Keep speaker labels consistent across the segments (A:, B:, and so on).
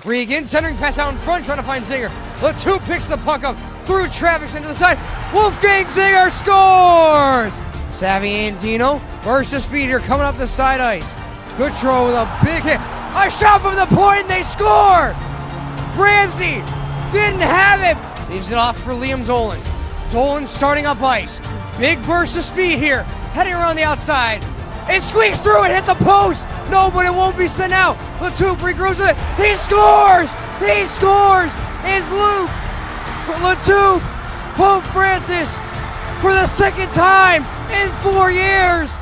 A: Regan centering pass out in front, trying to find Zinger. The two picks the puck up through traffic into the side. Wolfgang Zinger scores! Savvy Andino bursts the speed here, coming up the side ice. Goodrow with a big hit. A shot from the point, and they score! Ramsey didn't have it. Leaves it off for Liam Dolan. Dolan starting up ice. Big burst of speed here, heading around the outside. It squeaks through and hit the post. No, but it won't be sent out. Latupe regroups with it. He scores! He scores! It's Luke Latupe, Pope Francis, for the second time in 4 years.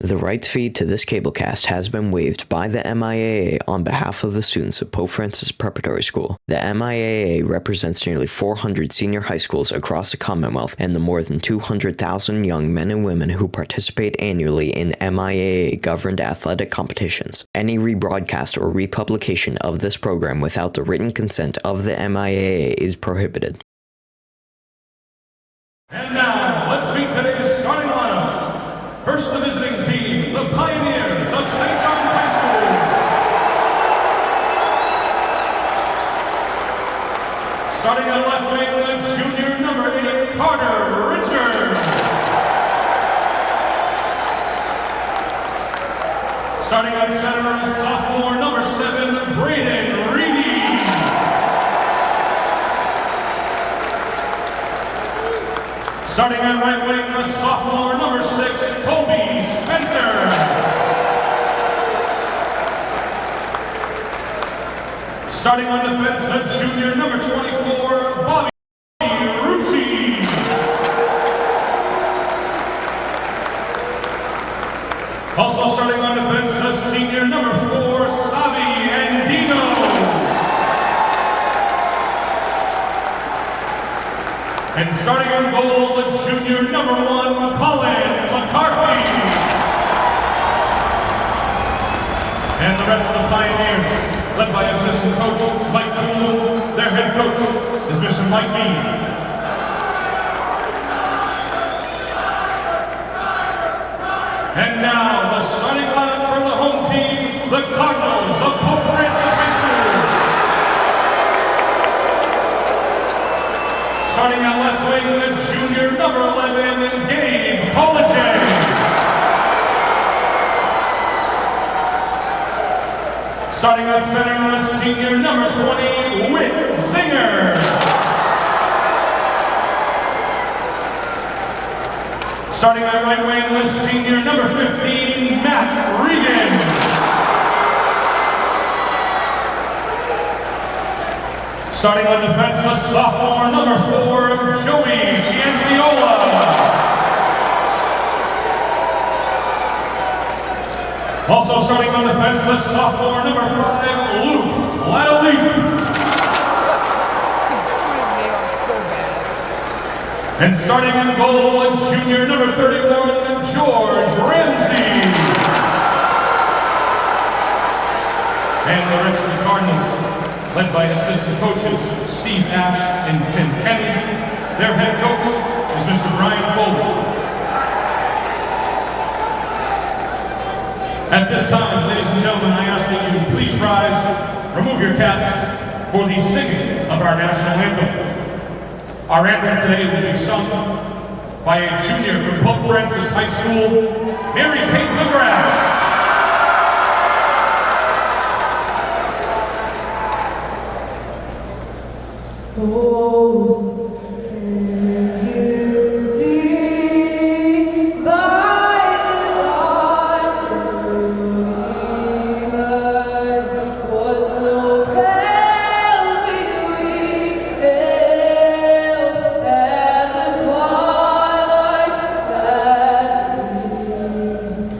B: The rights feed to this cablecast has been waived by the MIAA on behalf of the students of Pope Francis Preparatory School. The MIAA represents nearly 400 senior high schools across the Commonwealth and the more than 200,000 young men and women who participate annually in MIAA-governed athletic competitions. Any rebroadcast or republication of this program without the written consent of the MIAA is prohibited.
C: And now, let's meet today's starting lineups. First, the visiting team, the Pioneers of St. John's High School. Starting at left wing, the junior number 8, Carter Richard. Starting at center, sophomore number 7, Braden Reedy. Starting at right wing, the sophomore number 6, Kobe Spencer. Starting on defense, the junior number 24, Bobby Rucci. Also starting on defense, the senior number 4, Savi Andino. And starting in goal, the junior number 1, Colin McCarthy. And the rest of the Pioneers, led by assistant coach Mike Coolin. Their head coach is Mr. Mike Mead. And now, the starting lineup for the home team, the Cardinals of Pope Francis High School. Starting at left wing, the junior number 11, Gabe Collegian. Starting at center, the senior number 20, Whit Zinger. Starting at right wing, the senior number 15, Matt Regan. Starting on defense, the sophomore number 4, Joey Gianciola. Also starting on defense, the sophomore number 5, Luke Ladaleep. And starting in goal, junior number 31, George Ramsey. And the rest of the Cardinals, led by assistant coaches Steve Ash and Tim Kenny. Their head coach is Mr. Brian Foley. At this time, ladies and gentlemen, I ask that you please rise, remove your caps for the singing of our national anthem. Our anthem today will be sung by a junior from Pope Francis High School, Mary Kate McGrath.
D: Oh, can you see by the dawn's early light what so proudly we hailed at the twilight's last gleaming?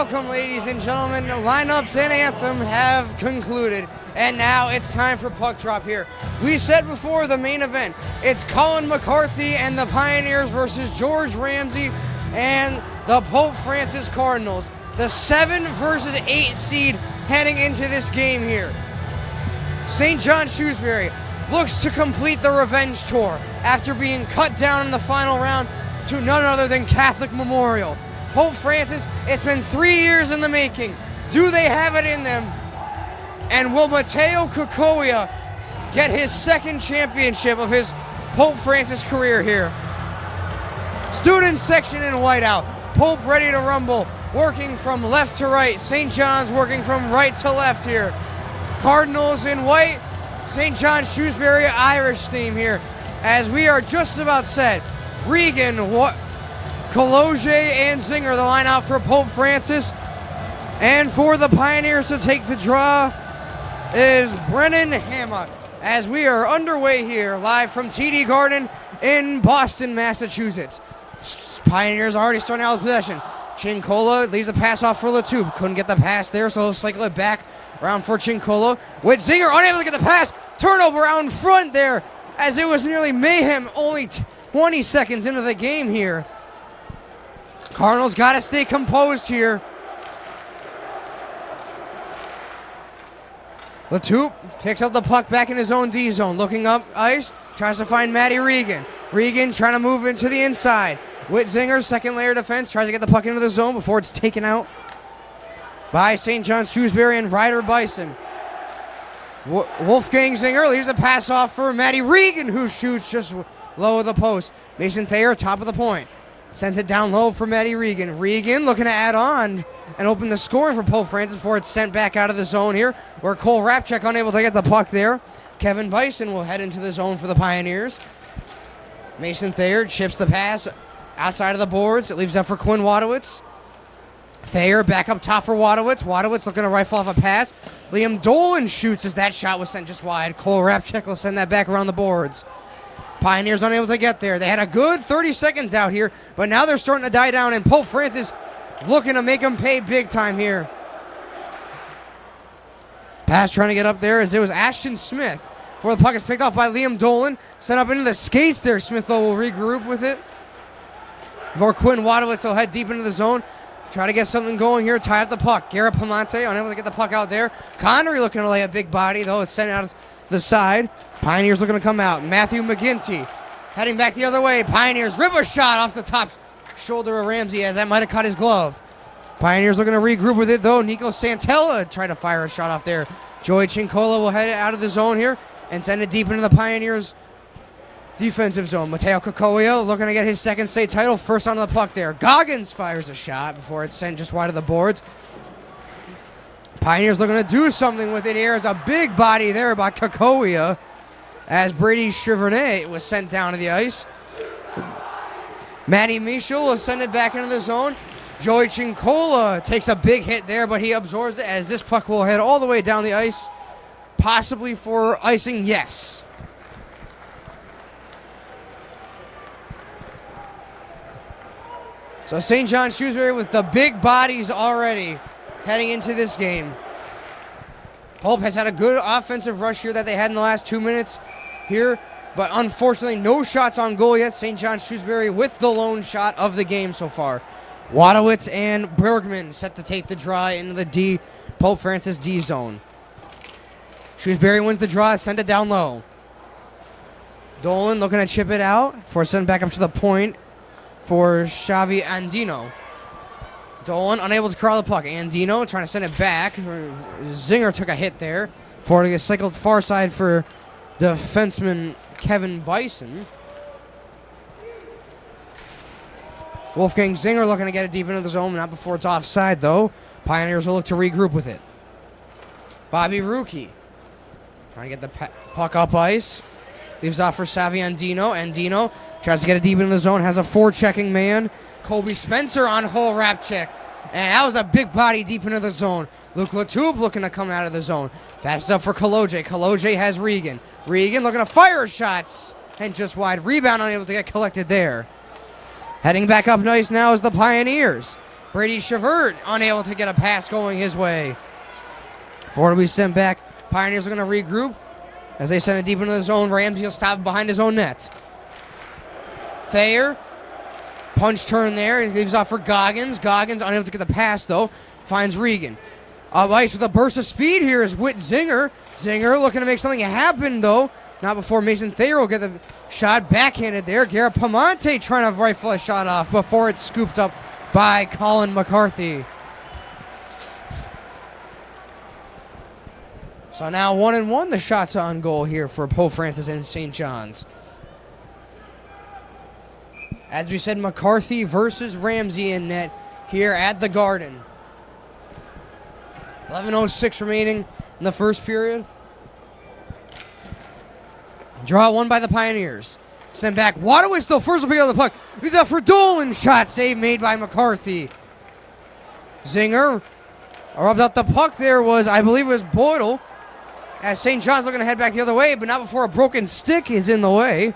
A: Welcome, ladies and gentlemen. The lineups and anthem have concluded, and now it's time for puck drop here. We said before the main event, it's Colin McCarthy and the Pioneers versus George Ramsey and the Pope Francis Cardinals. The 7 versus 8 seed heading into this game here. St. John Shrewsbury looks to complete the revenge tour after being cut down in the final round to none other than Catholic Memorial. Pope Francis, it's been 3 years in the making. Do they have it in them? And will Mateo Kokoya get his second championship of his Pope Francis career here? Student section in whiteout. Pope ready to rumble, working from left to right. St. John's working from right to left here. Cardinals in white. St. John Shrewsbury Irish theme here. As we are just about set. Regan, Koloje and Zinger, the line out for Pope Francis. And for the Pioneers to take the draw is Brennan Hammock. As we are underway here, live from TD Garden in Boston, Massachusetts. Pioneers already starting out with possession. Chincola leaves a pass off for Latube. Couldn't get the pass there, so he'll cycle it back around for Chincola. With Zinger unable to get the pass. Turnover out in front there, as it was nearly mayhem only 20 seconds into the game here. Cardinals got to stay composed here. Latoupe picks up the puck back in his own D zone. Looking up ice, tries to find Matty Regan. Regan trying to move into the inside. Whitzinger, second layer defense, tries to get the puck into the zone before it's taken out by St. John Shrewsbury and Ryder Bison. Wolfgang Zinger leaves a pass off for Matty Regan, who shoots just low of the post. Mason Thayer, top of the point. Sends it down low for Matty Regan. Regan looking to add on and open the scoring for Pope Francis before it's sent back out of the zone here, where Cole Rapchek unable to get the puck there. Kevin Bison will head into the zone for the Pioneers. Mason Thayer chips the pass outside of the boards. It leaves up for Quinn Wadowitz. Thayer back up top for Wadowitz. Wadowitz looking to rifle off a pass. Liam Dolan shoots as that shot was sent just wide. Cole Rapchek will send that back around the boards. Pioneers unable to get there. They had a good 30 seconds out here, but now they're starting to die down, and Pope Francis looking to make them pay big time here. Pass trying to get up there as it was Ashton Smith. Before the puck is picked off by Liam Dolan. Sent up into the skates there. Smith, though, will regroup with it. Before Quinn Wadowitz will head deep into the zone. Try to get something going here. Tie up the puck. Garrett Palmante unable to get the puck out there. Connery looking to lay a big body, though. It's sent out to the side. Pioneers looking to come out. Matthew McGinty heading back the other way. Pioneers rip a shot off the top shoulder of Ramsey, as that might have caught his glove. Pioneers looking to regroup with it, though. Nico Santella tried to fire a shot off there. Joey Chincola will head out of the zone here and send it deep into the Pioneers' defensive zone. Mateo Kokoya looking to get his second state title. First on the puck there. Goggins fires a shot before it's sent just wide of the boards. Pioneers looking to do something with it here. As a big body there by Kokoya, as Brady Chivernay was sent down to the ice. Matty Michel will send it back into the zone. Joey Chincola takes a big hit there, but he absorbs it as this puck will head all the way down the ice. Possibly for icing, yes. So St. John Shrewsbury with the big bodies already heading into this game. Pope has had a good offensive rush here that they had in the last 2 minutes here, but unfortunately no shots on goal yet. St. John Shrewsbury with the lone shot of the game so far. Wadowitz and Bergman set to take the draw into the Pope Francis D zone. Shrewsbury wins the draw, send it down low. Dolan looking to chip it out for send back up to the point for Xavi Andino. Dolan unable to corral the puck. Andino trying to send it back. Zinger took a hit there before it gets cycled far side for defenseman Kevin Bison. Wolfgang Zinger looking to get it deep into the zone, not before it's offside though. Pioneers will look to regroup with it. Bobby Rookie trying to get the puck up ice. Leaves off for Xavi Andino. Andino tries to get it deep into the zone, has a forechecking man. Kobe Spencer on hole wrap check. And that was a big body deep into the zone. Luke Latube looking to come out of the zone. Passes up for Koloje. Koloje has Regan. Regan looking to fire shots. And just wide. Rebound unable to get collected there. Heading back up nice now is the Pioneers. Brady Chevert unable to get a pass going his way. Forward will be sent back. Pioneers are going to regroup as they send it deep into the zone. Ramsey will stop behind his own net. Thayer, punch turn there. He leaves off for Goggins. Goggins unable to get the pass, though. Finds Regan. Up ice with a burst of speed here is Whit Zinger. Zinger looking to make something happen, though. Not before Mason Thayer will get the shot backhanded there. Garrett Pamonte trying to rifle a shot off before it's scooped up by Colin McCarthy. So now 1-1, the shots on goal here for Pope Francis and St. John's. As we said, McCarthy versus Ramsey in net here at the Garden. 11:06 remaining in the first period. Draw one by the Pioneers. Sent back. Wadowitz though first will pick up the puck. He's up for Dolan. Shot save made by McCarthy. Zinger rubbed out the puck there was, I believe it was Boydell. As St. John's looking to head back the other way, but not before a broken stick is in the way.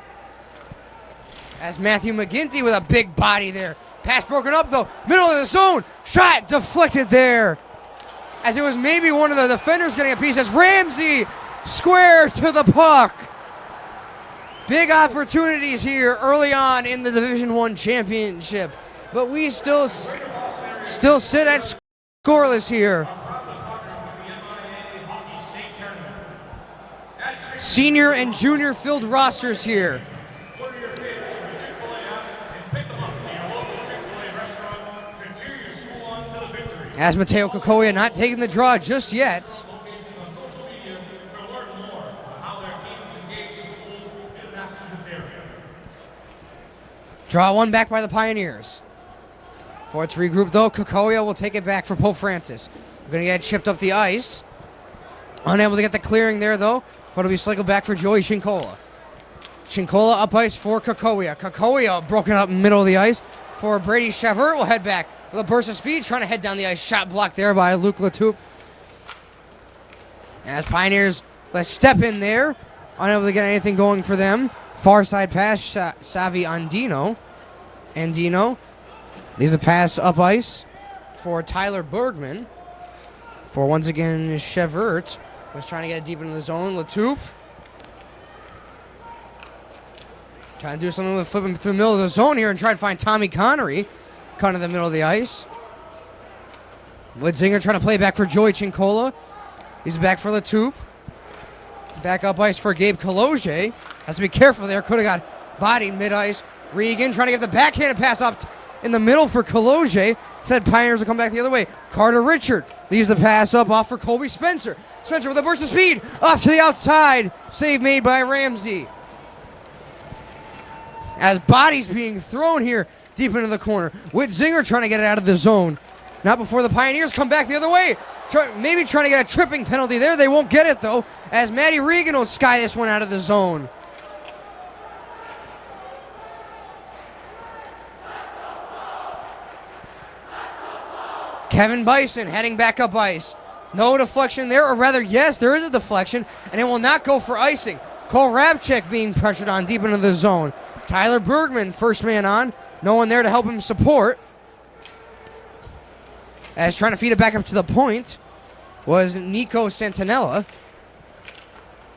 A: As Matthew McGinty with a big body there. Pass broken up though. Middle of the zone. Shot deflected there. As it was maybe one of the defenders getting a piece. As Ramsey square to the puck. Big opportunities here early on in the Division I championship. But we still sit at scoreless here. Senior and junior filled rosters here. As Mateo Kokoya not taking the draw just yet. Draw one back by the Pioneers. For its regroup though, Kokoya will take it back for Pope Francis. We're going to get chipped up the ice. Unable to get the clearing there though. But it'll be cycled back for Joey Chincola. Chincola up ice for Kokoya. Kokoya broken up in the middle of the ice for Brady Chevert. Will head back with a burst of speed, trying to head down the ice. Shot blocked there by Luke Latoupe. As Pioneers, let's step in there. Unable to get anything going for them. Far side pass, Savi Andino. Andino leaves a pass up ice for Tyler Bergman. For once again, Chevert was trying to get it deep into the zone. Latoupe trying to do something with flipping through the middle of the zone here and try to find Tommy Connery. Kind of the middle of the ice. Zinger trying to play back for Joey Chincola. He's back for Latoupe. Back up ice for Gabe Kaloje. Has to be careful there. Could have got bodied mid-ice. Regan trying to get the backhanded pass up in the middle for Kaloje. Said Pioneers will come back the other way. Carter Richard leaves the pass up off for Colby Spencer. Spencer with a burst of speed. Off to the outside. Save made by Ramsey. As bodies being thrown here deep into the corner. Whit Zinger trying to get it out of the zone. Not before the Pioneers come back the other way. Maybe trying to get a tripping penalty there. They won't get it though. As Matty Regan will sky this one out of the zone. Kevin Bison heading back up ice. No deflection there, or rather, yes, there is a deflection, and it will not go for icing. Cole Rabchik being pressured on deep into the zone. Tyler Bergman, first man on. No one there to help him support. As trying to feed it back up to the point was Nico Santinella.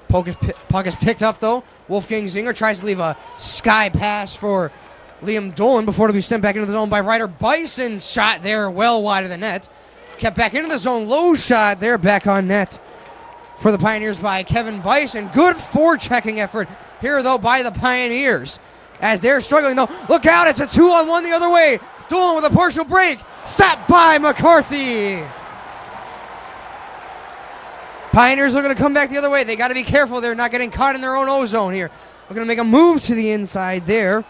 A: Puck is picked up, though. Wolfgang Zinger tries to leave a sky pass for Liam Dolan before to be sent back into the zone by Ryder Bison. Shot there well wide of the net. Kept back into the zone. Low shot there back on net for the Pioneers by Kevin Bison. Good forechecking effort here, though, by the Pioneers. As they're struggling, though. Look out. It's a 2-on-1 the other way. Dolan with a partial break. Stopped by McCarthy. Pioneers looking to come back the other way. They got to be careful. They're not getting caught in their own O-zone here. Looking to make a move to the inside there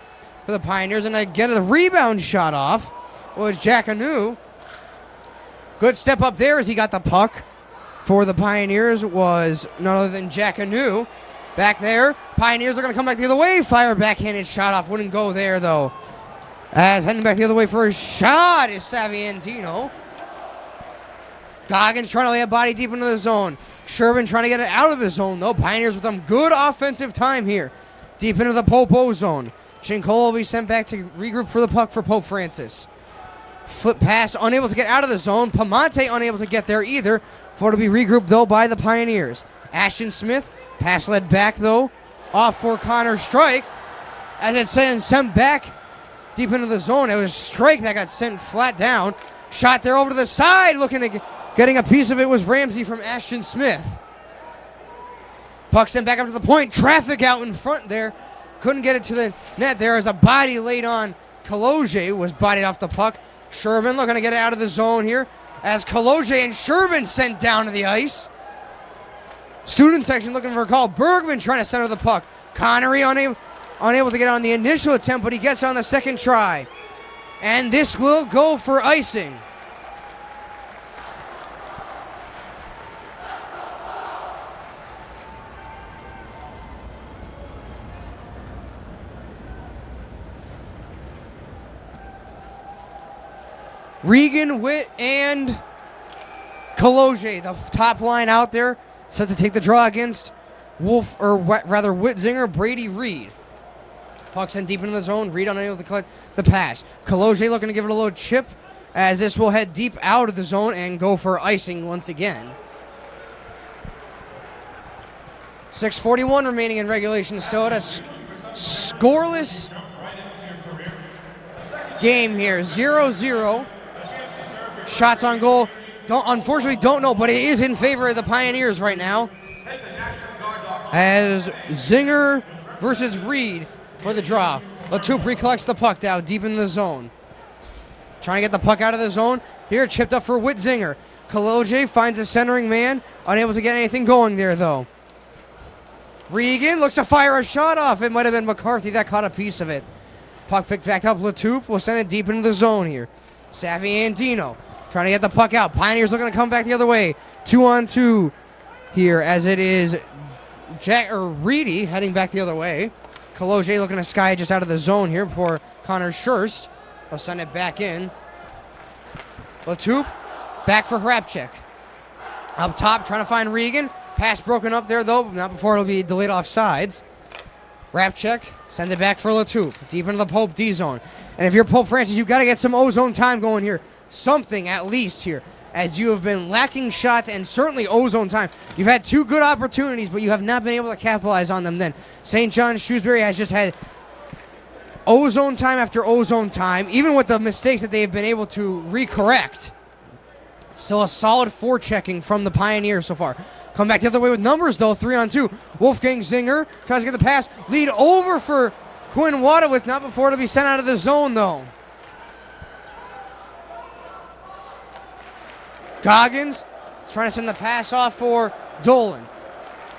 A: for the Pioneers, and again the rebound shot off was Jack Anu. Good step up there as he got the puck for the Pioneers was none other than Jack Anu. Back there, Pioneers are going to come back the other way. Fire backhanded shot off, wouldn't go there though. As heading back the other way for a shot is Savientino. Goggins trying to lay a body deep into the zone. Sherman trying to get it out of the zone though. Pioneers with some good offensive time here. Deep into the Pope O zone. Chincola will be sent back to regroup for the puck for Pope Francis. Flip pass, unable to get out of the zone. Pamonte unable to get there either. For to be regrouped, though, by the Pioneers. Ashton Smith, pass led back, though. Off for Connor Strike. As it's sent back deep into the zone. It was Strike that got sent flat down. Shot there over to the side. Looking to getting a piece of it was Ramsey from Ashton Smith. Puck sent back up to the point. Traffic out in front there. Couldn't get it to the net there as a body laid on. Kaloje was bodied off the puck. Sherbin looking to get it out of the zone here as Kaloje and Sherbin sent down to the ice. Student section looking for a call. Bergman trying to center the puck. Connery unable to get on the initial attempt, but he gets on the second try. And this will go for icing. Regan, Witt, and Kaloje, the top line out there, set to take the draw against Whitzinger, Brady Reed. Puck sent deep into the zone. Reed unable to collect the pass. Kaloje looking to give it a little chip as this will head deep out of the zone and go for icing once again. 6:41 remaining in regulation. Still at a scoreless game here. 0-0. Shots on goal. Unfortunately don't know, but it is in favor of the Pioneers right now. As Zinger versus Reed for the draw. Latouf recollects the puck down deep in the zone. Trying to get the puck out of the zone. Here, chipped up for Whitzinger. Kaloje finds a centering man. Unable to get anything going there, though. Regan looks to fire a shot off. It might have been McCarthy that caught a piece of it. Puck picked back up. Latouf will send it deep into the zone here. Saviandino trying to get the puck out. Pioneers looking to come back the other way. 2-on-2 here as it is Reedy heading back the other way. Kaloje looking to sky just out of the zone here before Connor Schurst will send it back in. Latouf back for Hrabchik. Up top trying to find Regan. Pass broken up there though, not before it'll be delayed off sides. Hrabchik sends it back for Latouf. Deep into the Pope D zone. And if you're Pope Francis, you've got to get some ozone time going here. Something at least here, as you have been lacking shots and certainly ozone time. You've had two good opportunities, but you have not been able to capitalize on them then. St. John's Shrewsbury has just had ozone time after ozone time, even with the mistakes that they have been able to recorrect. Still a solid forechecking from the Pioneers so far. Come back the other way with numbers, though, 3-on-2. Wolfgang Zinger tries to get the pass. Lead over for Quinn Wadowitz, not before it'll be sent out of the zone, though. Goggins is trying to send the pass off for Dolan.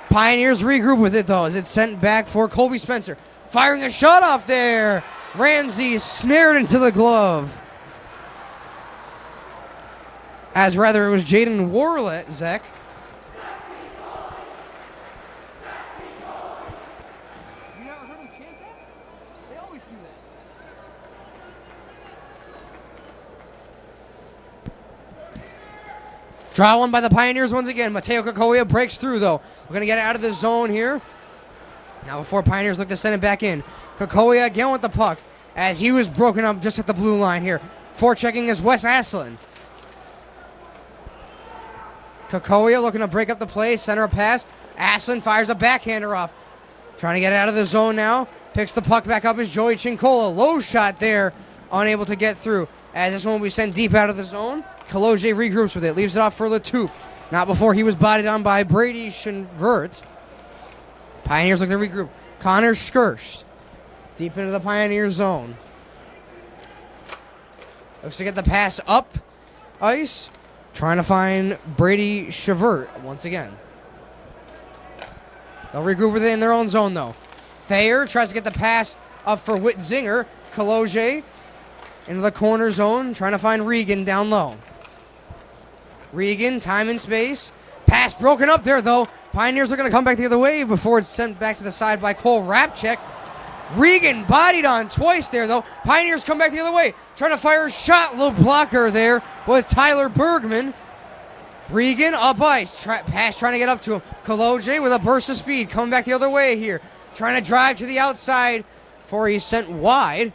A: Pioneers regroup with it, though, as it's sent back for Colby Spencer. Firing a shot off there. Ramsey snared into the glove. As rather, it was Jaden Warlezek. You never heard him chant that? They always do that. Draw one by the Pioneers once again. Mateo Kakoya breaks through, though. We're going to get it out of the zone here. Now before Pioneers look to send it back in. Kakoya again with the puck as he was broken up just at the blue line here. Forechecking is Wes Aslan. Kakoya looking to break up the play. Center a pass. Aslan fires a backhander off. Trying to get it out of the zone now. Picks the puck back up is Joey Chincola. Low shot there. Unable to get through. As this one will be sent deep out of the zone. Kaloje regroups with it. Leaves it off for Latouf. Not before he was bodied on by Brady Shinvert. Pioneers look to regroup. Connor Skirsch. Deep into the Pioneer zone. Looks to get the pass up ice. Trying to find Brady Shavert once again. They'll regroup with it in their own zone, though. Thayer tries to get the pass up for Whitzinger. Kaloje into the corner zone. Trying to find Regan down low. Regan, time and space. Pass broken up there, though. Pioneers are going to come back the other way before it's sent back to the side by Cole Rapchek. Regan bodied on twice there, though. Pioneers come back the other way. Trying to fire a shot. Little blocker there was Tyler Bergman. Regan up ice. Pass trying to get up to him. Kaloje with a burst of speed. Coming back the other way here. Trying to drive to the outside before he's sent wide.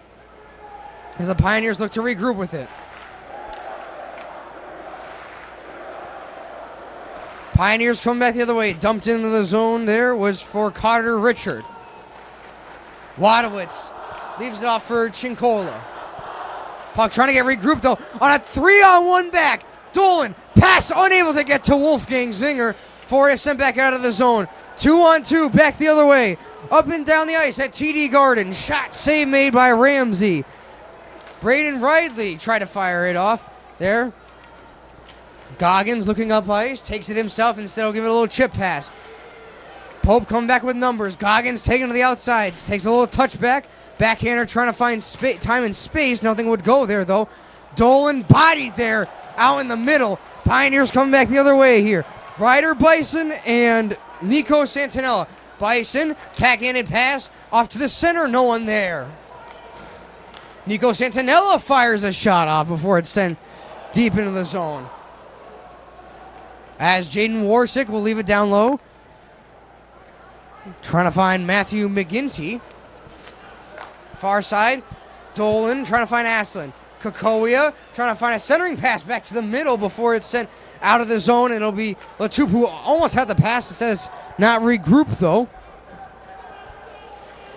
A: As the Pioneers look to regroup with it. Pioneers come back the other way. Dumped into the zone there was for Carter Richard. Wadowitz leaves it off for Chincola. Puck trying to get regrouped though on a 3-on-1 back. Dolan, pass unable to get to Wolfgang Zinger. For is sent back out of the zone. 2-on-2, back the other way. Up and down the ice at TD Garden. Shot save made by Ramsey. Braden Ridley tried to fire it off there. Goggins looking up ice, takes it himself, instead will give it a little chip pass. Pope coming back with numbers. Goggins taking to the outsides, takes a little touchback. Backhander trying to find time and space. Nothing would go there though. Dolan bodied there out in the middle. Pioneers coming back the other way here. Ryder Bison and Nico Santinella. Bison, backhanded pass off to the center, no one there. Nico Santinella fires a shot off before it's sent deep into the zone. As Jaden Warsick will leave it down low. Trying to find Matthew McGinty. Far side, Dolan trying to find Aslan. Kokoya trying to find a centering pass back to the middle before it's sent out of the zone. And it'll be Latup who almost had the pass. It says not regroup though.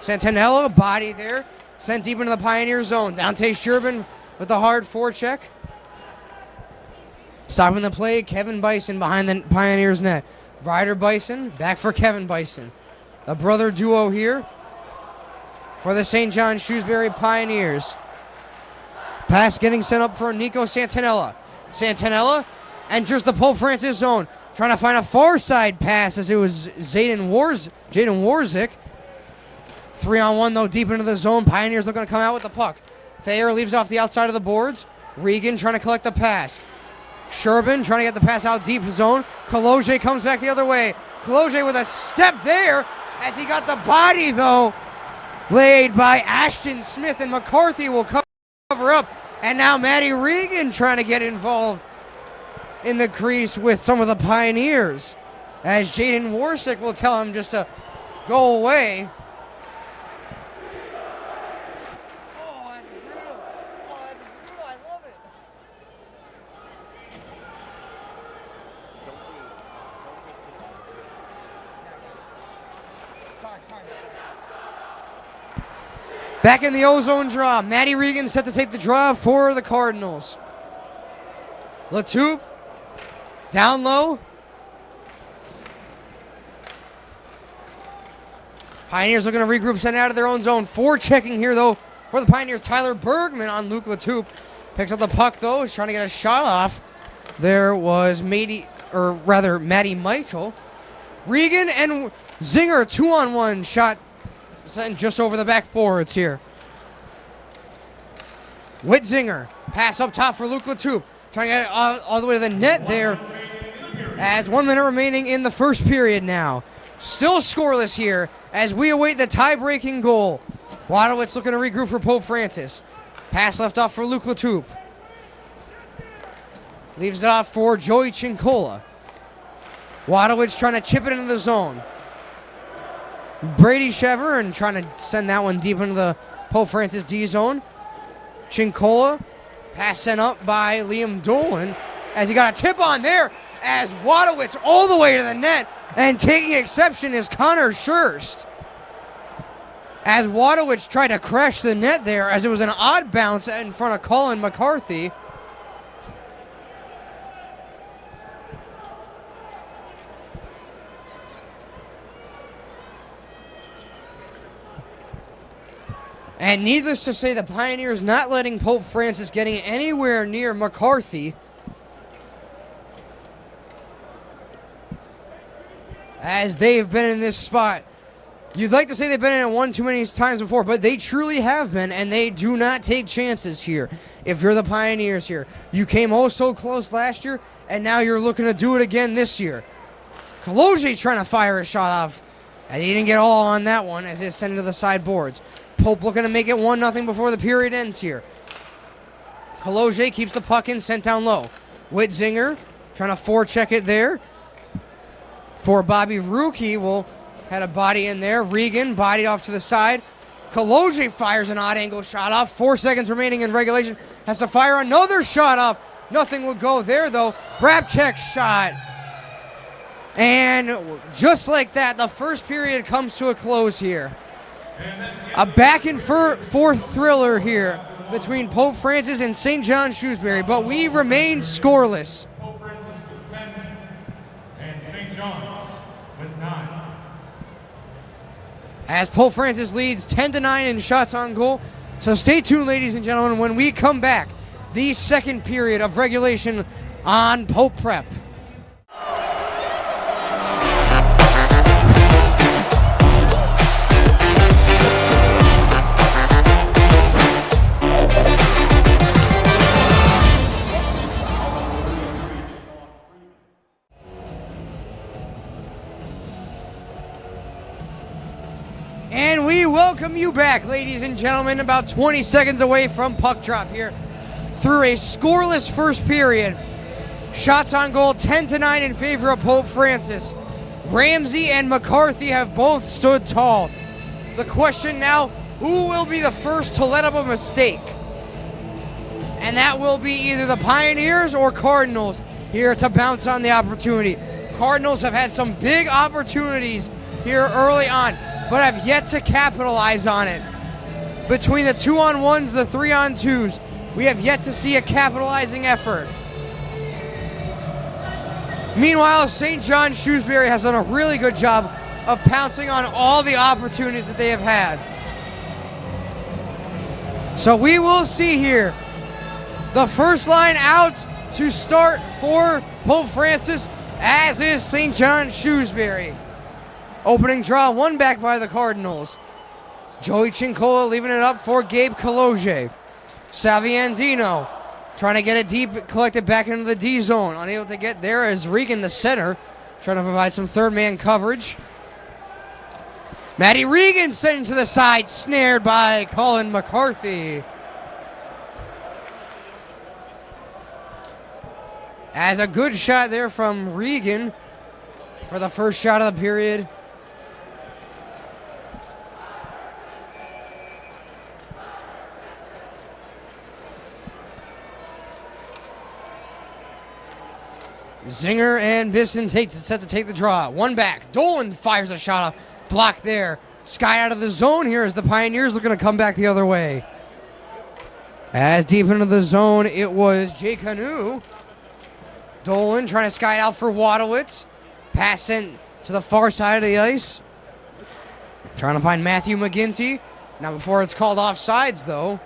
A: Santinella, body there. Sent deep into the Pioneer zone. Dante Sherbin with the hard forecheck. Stopping the play, Kevin Bison behind the Pioneers net. Ryder Bison, back for Kevin Bison. The brother duo here for the St. John Shrewsbury Pioneers. Pass getting sent up for Nico Santinella. Santinella enters the Pope Francis zone. Trying to find a far side pass as it was Jaden Warzik. 3-on-1 though, deep into the zone. Pioneers looking to come out with the puck. Thayer leaves off the outside of the boards. Regan trying to collect the pass. Sherbin trying to get the pass out deep zone. Kaloje comes back the other way. Kaloje with a step there as he got the body though laid by Ashton Smith, and McCarthy will cover up. And now Matty Regan trying to get involved in the crease with some of the Pioneers as Jaden Warsick will tell him just to go away. Back in the ozone draw, Matty Regan set to take the draw for the Cardinals. Latup, down low. Pioneers looking to regroup, send it out of their own zone. Forechecking here though for the Pioneers. Tyler Bergman on Luke Latup. Picks up the puck though, is trying to get a shot off. There was Matty Michael. Regan and Zinger, 2-on-1 shot. Sent just over the backboards here. Whitzinger, pass up top for Luke Latup. Trying to get it all the way to the net there. As 1 minute remaining in the first period now. Still scoreless here as we await the tie-breaking goal. Wadowitz looking to regroup for Pope Francis. Pass left off for Luke Latup. Leaves it off for Joey Chincola. Wadowitz trying to chip it into the zone. Brady Shever and trying to send that one deep into the Pope Francis D zone. Chincola, pass sent up by Liam Dolan as he got a tip on there as Wadowitz all the way to the net, and taking exception is Connor Schurst. As Wadowitz tried to crash the net there as it was an odd bounce in front of Colin McCarthy. And needless to say, the Pioneers not letting Pope Francis getting anywhere near McCarthy. As they've been in this spot. You'd like to say they've been in it one too many times before, but they truly have been, and they do not take chances here. If you're the Pioneers here. You came oh so close last year, and now you're looking to do it again this year. Kaloje trying to fire a shot off, and he didn't get all on that one as it's sent to the sideboards. Pope looking to make it 1-0 before the period ends here. Kaloje keeps the puck in, sent down low. Whitzinger trying to forecheck it there. For Bobby Rookie will had a body in there. Regan bodied off to the side. Kaloje fires an odd angle shot off. 4 seconds remaining in regulation. Has to fire another shot off. Nothing would go there though. Brabchek's shot And just like that, the first period comes to a close here. A back and forth thriller here between Pope Francis and St. John Shrewsbury, but we remain scoreless.
C: Pope Francis with 10 and St. John's with 9.
A: As Pope Francis leads 10-9 in shots on goal. So stay tuned, ladies and gentlemen, when we come back, the second period of regulation on Pope Prep. And we welcome you back, ladies and gentlemen, about 20 seconds away from puck drop here through a scoreless first period. Shots on goal 10-9 in favor of Pope Francis. Ramsey and McCarthy have both stood tall. The question now, who will be the first to let up a mistake? And that will be either the Pioneers or Cardinals here to bounce on the opportunity. Cardinals have had some big opportunities here early on, but have yet to capitalize on it. Between the 2-on-1s, the 3-on-2s, we have yet to see a capitalizing effort. Meanwhile, St. John Shrewsbury has done a really good job of pouncing on all the opportunities that they have had. So we will see here the first line out to start for Pope Francis, as is St. John Shrewsbury. Opening draw, one back by the Cardinals. Joey Cincola leaving it up for Gabe Kaloje. Saviandino trying to get it deep, collected back into the D zone. Unable to get there as Regan, the center, trying to provide some third man coverage. Matty Regan sent to the side, snared by Colin McCarthy. As a good shot there from Regan for the first shot of the period. Zinger and Bisson set to take the draw. One back. Dolan fires a shot up. Blocked there. Sky out of the zone here as the Pioneers looking to come back the other way. As deep into the zone, it was Jay Canu. Dolan trying to sky it out for Wadowitz. Pass sent to the far side of the ice. Trying to find Matthew McGinty. Now before it's called offsides, though.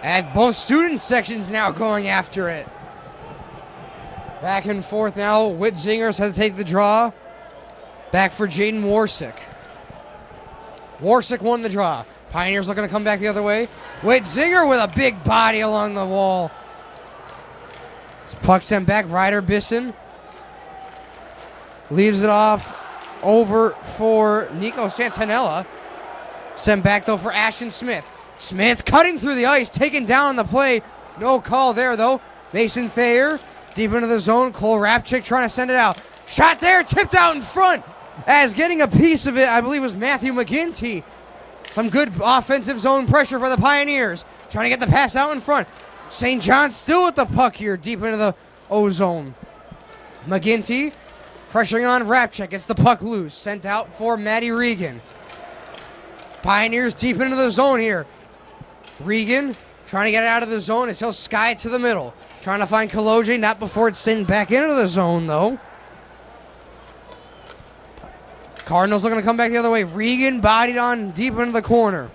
A: As both student sections now going after it. Back and forth now. Whitzinger's had to take the draw. Back for Jaden Warsick. Warsick won the draw. Pioneers looking to come back the other way. Whitzinger with a big body along the wall. Puck sent back. Ryder Bisson leaves it off over for Nico Santanella. Sent back though for Ashton Smith. Smith cutting through the ice, taken down on the play. No call there, though. Mason Thayer deep into the zone. Cole Rapchick trying to send it out. Shot there, tipped out in front. As getting a piece of it, I believe, was Matthew McGinty. Some good offensive zone pressure by the Pioneers. Trying to get the pass out in front. St. John still with the puck here, deep into the O-zone. McGinty pressuring on Rapchick. Gets the puck loose. Sent out for Matty Regan. Pioneers deep into the zone here. Regan trying to get it out of the zone as he'll sky it to the middle. Trying to find Kaloje, not before it's sent back into the zone, though. Cardinals looking to come back the other way. Regan bodied on deep into the corner.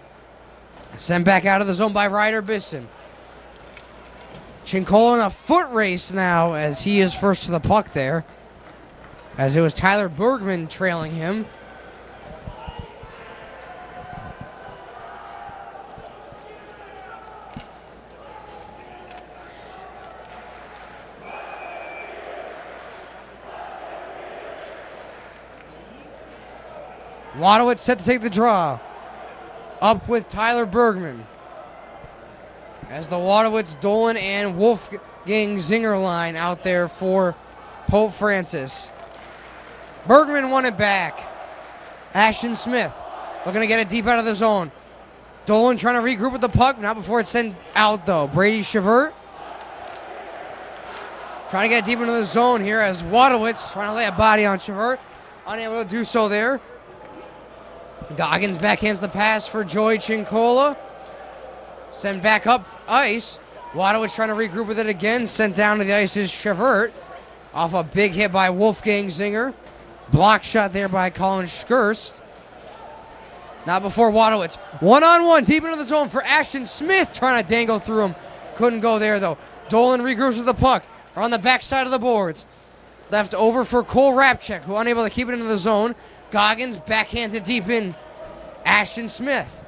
A: Sent back out of the zone by Ryder Bisson. Cincola in a foot race now as he is first to the puck there. As it was Tyler Bergman trailing him. Wadowitz set to take the draw. Up with Tyler Bergman. As the Wadowitz, Dolan, and Wolfgang Zinger line out there for Pope Francis. Bergman won it back. Ashton Smith Looking to get it deep out of the zone. Dolan trying to regroup with the puck. Not before it's sent out, though. Brady Shavert trying to get deep into the zone here as Wadowitz trying to lay a body on Shavert. Unable to do so there. Goggins backhands the pass for Joey Chincola. Sent back up ice. Wadowitz trying to regroup with it again. Sent down to the ice is Shavert. Off a big hit by Wolfgang Zinger. Block shot there by Colin Schurst. Not before Wadowitz. One-on-one deep into the zone for Ashton Smith. Trying to dangle through him. Couldn't go there, though. Dolan regroups with the puck. Are on the backside of the boards. Left over for Cole Rapchek, who unable to keep it into the zone. Goggins backhands it deep in. Ashton Smith.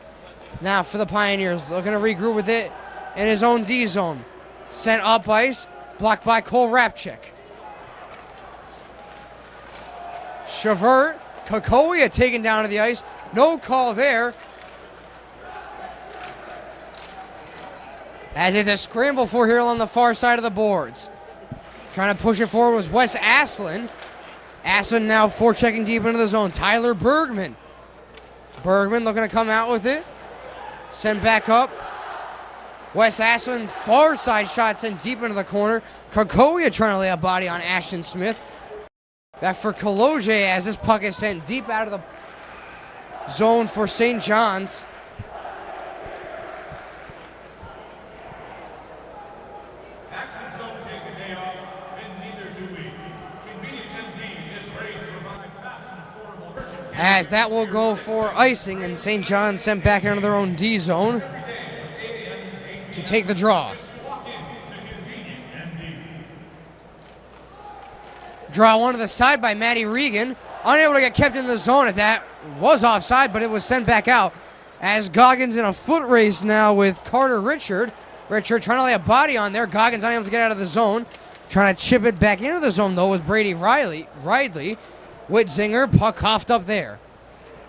A: Now for the Pioneers. Looking to regroup with it in his own D zone. Sent up ice. Blocked by Cole Rapchek. Shavert. Kokoia taken down to the ice. No call there. As it's a scramble for here on the far side of the boards. Trying to push it forward was Wes Aslan. Aslan now forechecking deep into the zone. Tyler Bergman. Bergman looking to come out with it. Sent back up. Wes Aslan, far side shot sent deep into the corner. Kokoia trying to lay a body on Ashton Smith. Back for Kaloje as this puck is sent deep out of the zone for St. John's.
C: Accidents don't take a day off, and neither do we. Convenient MD is ready to provide fast and affordable urgent care.
A: As that will go for icing, and St. John's sent back into their own D zone to take the draw.
C: Walk in to Convenient MD.
A: Draw one to the side by Matty Regan. Unable to get kept in the zone at that. Was offside, but it was sent back out. As Goggins in a foot race now with Carter Richard. Richard trying to lay a body on there. Goggins unable to get out of the zone. Trying to chip it back into the zone, though, with Brady Ridley. Whitzinger, puck coughed up there.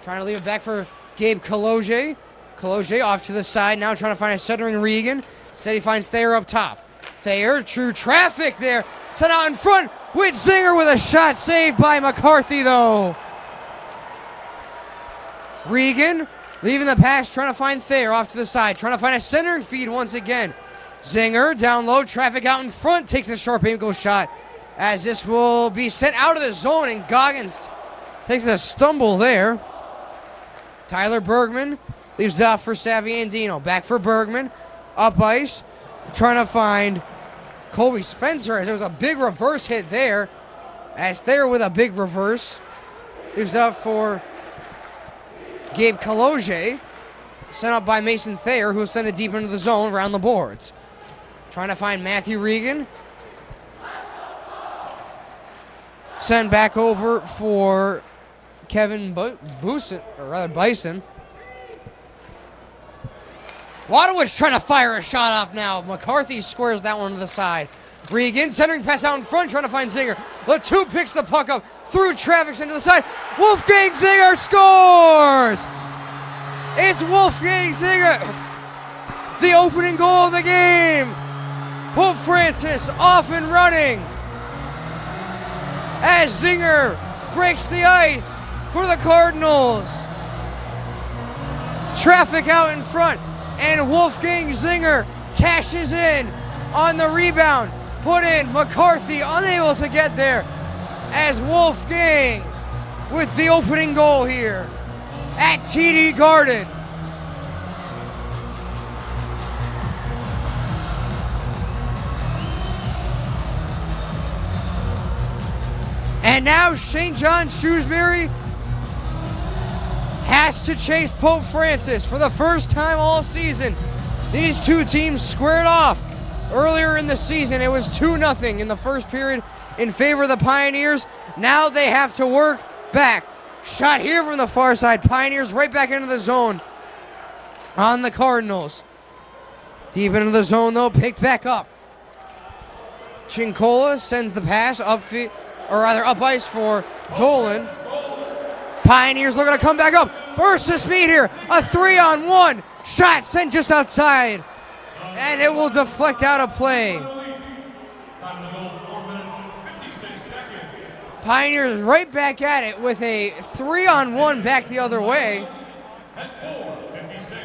A: Trying to leave it back for Gabe Kaloje. Kaloje off to the side now, trying to find a centering Regan. Instead, he finds Thayer up top. Thayer, true traffic there. Sent out in front. Whitzinger with a shot saved by McCarthy, though. Regan leaving the pass, trying to find Thayer off to the side. Trying to find a centering feed once again. Zinger down low, traffic out in front. Takes a sharp ankle shot as this will be sent out of the zone, and Goggins takes a stumble there. Tyler Bergman leaves it off for Saviandino. Back for Bergman. Up ice. Trying to find Colby Spencer. There was a big reverse hit there. As Thayer with a big reverse. Leaves it up for Gabe Kaloje. Sent up by Mason Thayer, who sent it deep into the zone around the boards. Trying to find Matthew Regan. Sent back over for Kevin Bison. Wadowitz trying to fire a shot off now. McCarthy squares that one to the side. Regan centering pass out in front, trying to find Zinger. The two picks the puck up through traffic into the side. Wolfgang Zinger scores! It's Wolfgang Zinger, the opening goal of the game. Pope Francis off and running as Zinger breaks the ice for the Cardinals. Traffic out in front, and Wolfgang Zinger cashes in on the rebound. Put in, McCarthy unable to get there as Wolfgang with the opening goal here at TD Garden. And now St. John's Shrewsbury has to chase Pope Francis for the first time all season. These two teams squared off earlier in the season. It was 2-0 in the first period in favor of the Pioneers. Now they have to work back. Shot here from the far side. Pioneers right back into the zone on the Cardinals. Deep into the zone, though, picked back up. Chincola sends the pass up ice for Dolan. Pioneers looking to come back up. Burst of speed here. A 3-on-1. Shot sent just outside. And it will deflect out of play.
C: Time to go 4 minutes, 56 seconds.
A: Pioneers right back at it with a 3-on-1 back the other way.
C: at 4:56.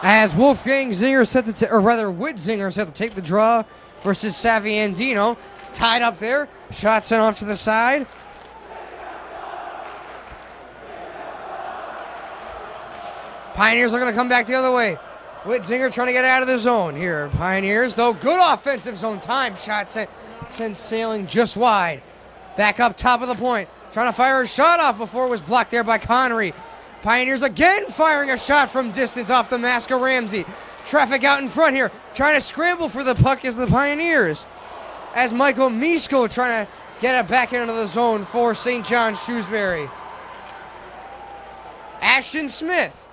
A: As Wolfgang Zinger set to, or rather Whitzinger set to take the draw versus Saviandino. Tied up there. Shot sent off to the side. Pioneers are going to come back the other way. Whitzinger trying to get out of the zone here. Pioneers, though, good offensive zone time. Shot sent sailing just wide. Back up top of the point. Trying to fire a shot off before it was blocked there by Connery. Pioneers again firing a shot from distance off the mask of Ramsey. Traffic out in front here. Trying to scramble for the puck is the Pioneers. As Michael Misko trying to get it back into the zone for St. John's Shrewsbury. Ashton Smith.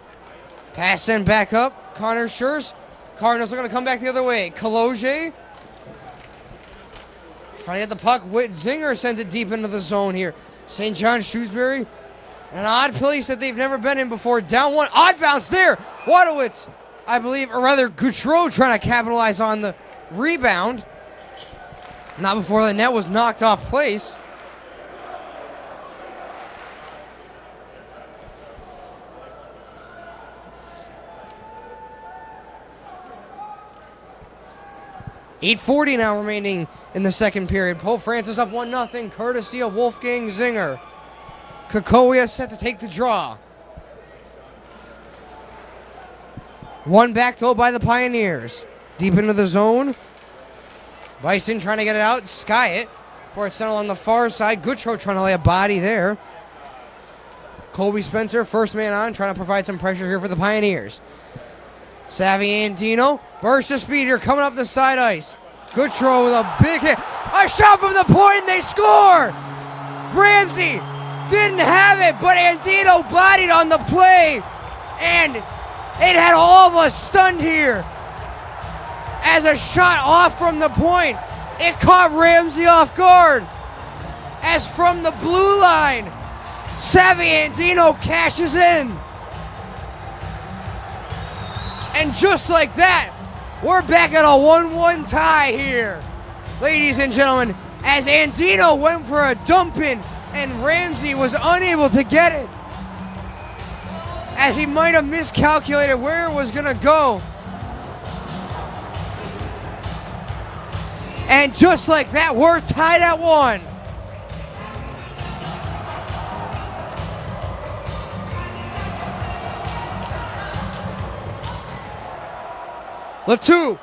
A: Pass sent back up. Connor Schurz. Cardinals are going to come back the other way. Kaloje. Trying to get the puck. Whitzinger sends it deep into the zone here. St. John's Shrewsbury. An odd place that they've never been in before. Down one. Odd bounce there. Wadowitz, I believe, or rather Goutreau trying to capitalize on the rebound. Not before the net was knocked off place. .8:40 now remaining in the second period. Pope Francis up 1-0, courtesy of Wolfgang Zinger. Kakoya set to take the draw. One back though by the Pioneers. Deep into the zone. Bison trying to get it out, sky it. Before it's sent along the far side. Goodrow trying to lay a body there. Colby Spencer, first man on, trying to provide some pressure here for the Pioneers. Saviandino, burst of speed here, coming up the side ice. Goodrow with a big hit. A shot from the point, and they score! Ramsey didn't have it, but Andino bodied on the play, and it had all of us stunned here. As a shot off from the point, it caught Ramsey off guard. As from the blue line, Saviandino cashes in. And just like that, we're back at a 1-1 tie here. Ladies and gentlemen, as Andino went for a dump in, and Ramsey was unable to get it, as he might have miscalculated where it was going to go. And just like that, we're tied at 1. Latu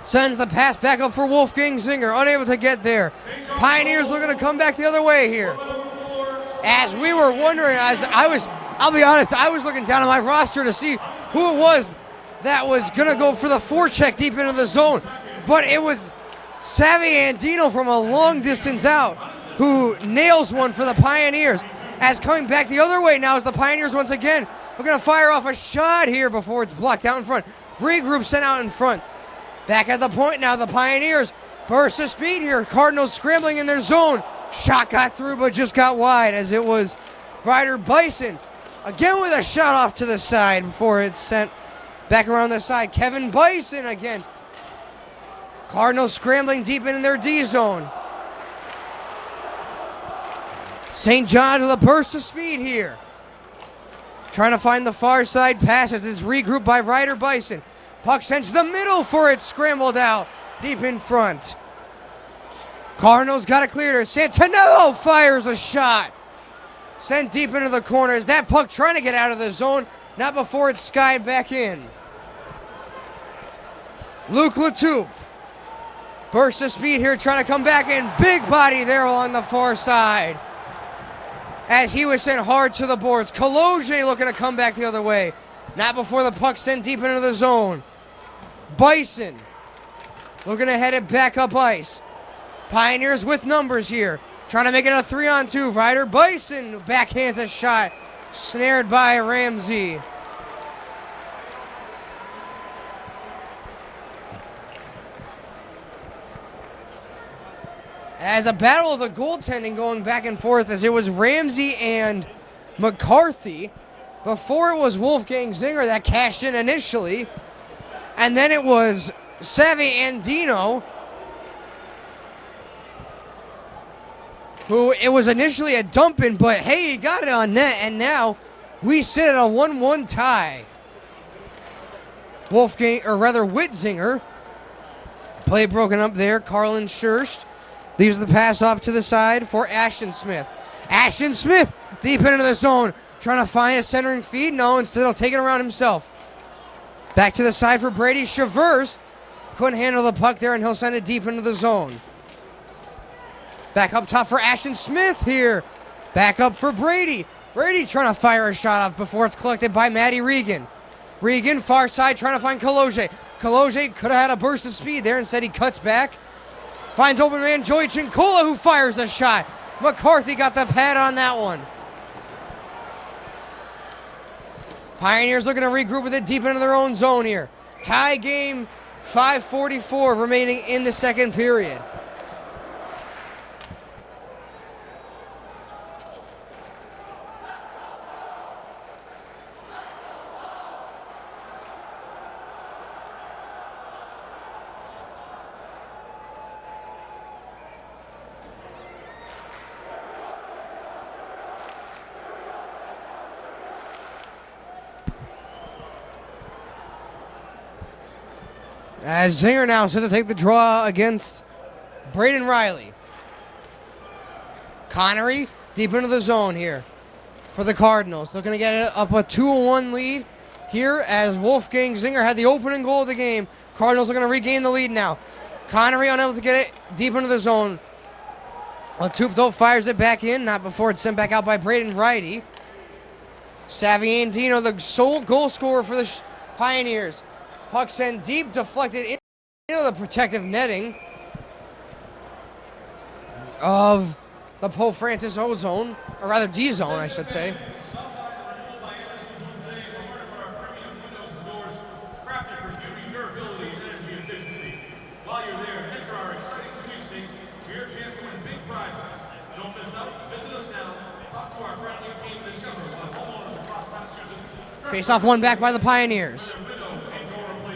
A: sends the pass back up for Wolfgang Zinger, unable to get there. Pioneers looking to come back the other way here. As we were wondering, I'll be honest, I was looking down at my roster to see who it was that was going to go for the forecheck deep into the zone. But it was Saviandino from a long distance out who nails one for the Pioneers. As coming back the other way now is the Pioneers once again. We're going to fire off a shot here before it's blocked out in front. Regroup sent out in front. Back at the point now, the Pioneers. Burst of speed here. Cardinals scrambling in their zone. Shot got through but just got wide as it was Ryder Bison. Again with a shot off to the side before it's sent back around the side. Kevin Bison again. Cardinals scrambling deep in their D zone. St. John's with a burst of speed here. Trying to find the far side pass as it's regrouped by Ryder Bison. Puck sent to the middle for it, scrambled out deep in front. Cardinals got it cleared. Santinello fires a shot. Sent deep into the corners. That puck trying to get out of the zone, not before it's skied back in. Luke Latup. Burst of speed here, trying to come back in. Big body there along the far side. As he was sent hard to the boards. Kaloje looking to come back the other way. Not before the puck sent deep into the zone. Bison looking to head it back up ice. Pioneers with numbers here. Trying to make it a 3-on-2. Ryder Bison backhands a shot. Snared by Ramsey. As a battle of the goaltending going back and forth as it was Ramsey and McCarthy. Before it was Wolfgang Zinger that cashed in initially. And then it was Savvy Andino, who it was initially a dump-in, but hey, he got it on net, and now we sit at a 1-1 tie. Witzinger. Play broken up there. Carlin Schurst leaves the pass off to the side for Ashton Smith. Ashton Smith deep into the zone, trying to find a centering feed. No, instead he'll take it around himself. Back to the side for Brady Chavers. Couldn't handle the puck there, and he'll send it deep into the zone. Back up top for Ashton Smith here. Back up for Brady. Brady trying to fire a shot off before it's collected by Matty Regan. Regan, far side, trying to find Kaloje. Kaloje could have had a burst of speed there. Instead, he cuts back. Finds open man Joey Chincola, who fires a shot. McCarthy got the pad on that one. Pioneers looking to regroup with it deep into their own zone here. Tie game, 5:44 remaining in the second period. As Zinger now set to take the draw against Braden Riley. Connery deep into the zone here for the Cardinals. Looking to get up a 2-1 lead here as Wolfgang Zinger had the opening goal of the game. Cardinals are going to regain the lead now. Connery unable to get it deep into the zone. Latup though fires it back in, not before it's sent back out by Braden Riley. Savvy Andino, the sole goal scorer for the Pioneers. Puck sent deep, deflected into the protective netting of the Pope Francis O zone, or rather D zone, I should say.
C: While you're there, enter our exciting sweepstakes for your chance to win big prizes. Don't miss out. Visit us now. Talk to our friendly team. Discover what homeowners across Massachusetts.
A: Face off one back by the Pioneers.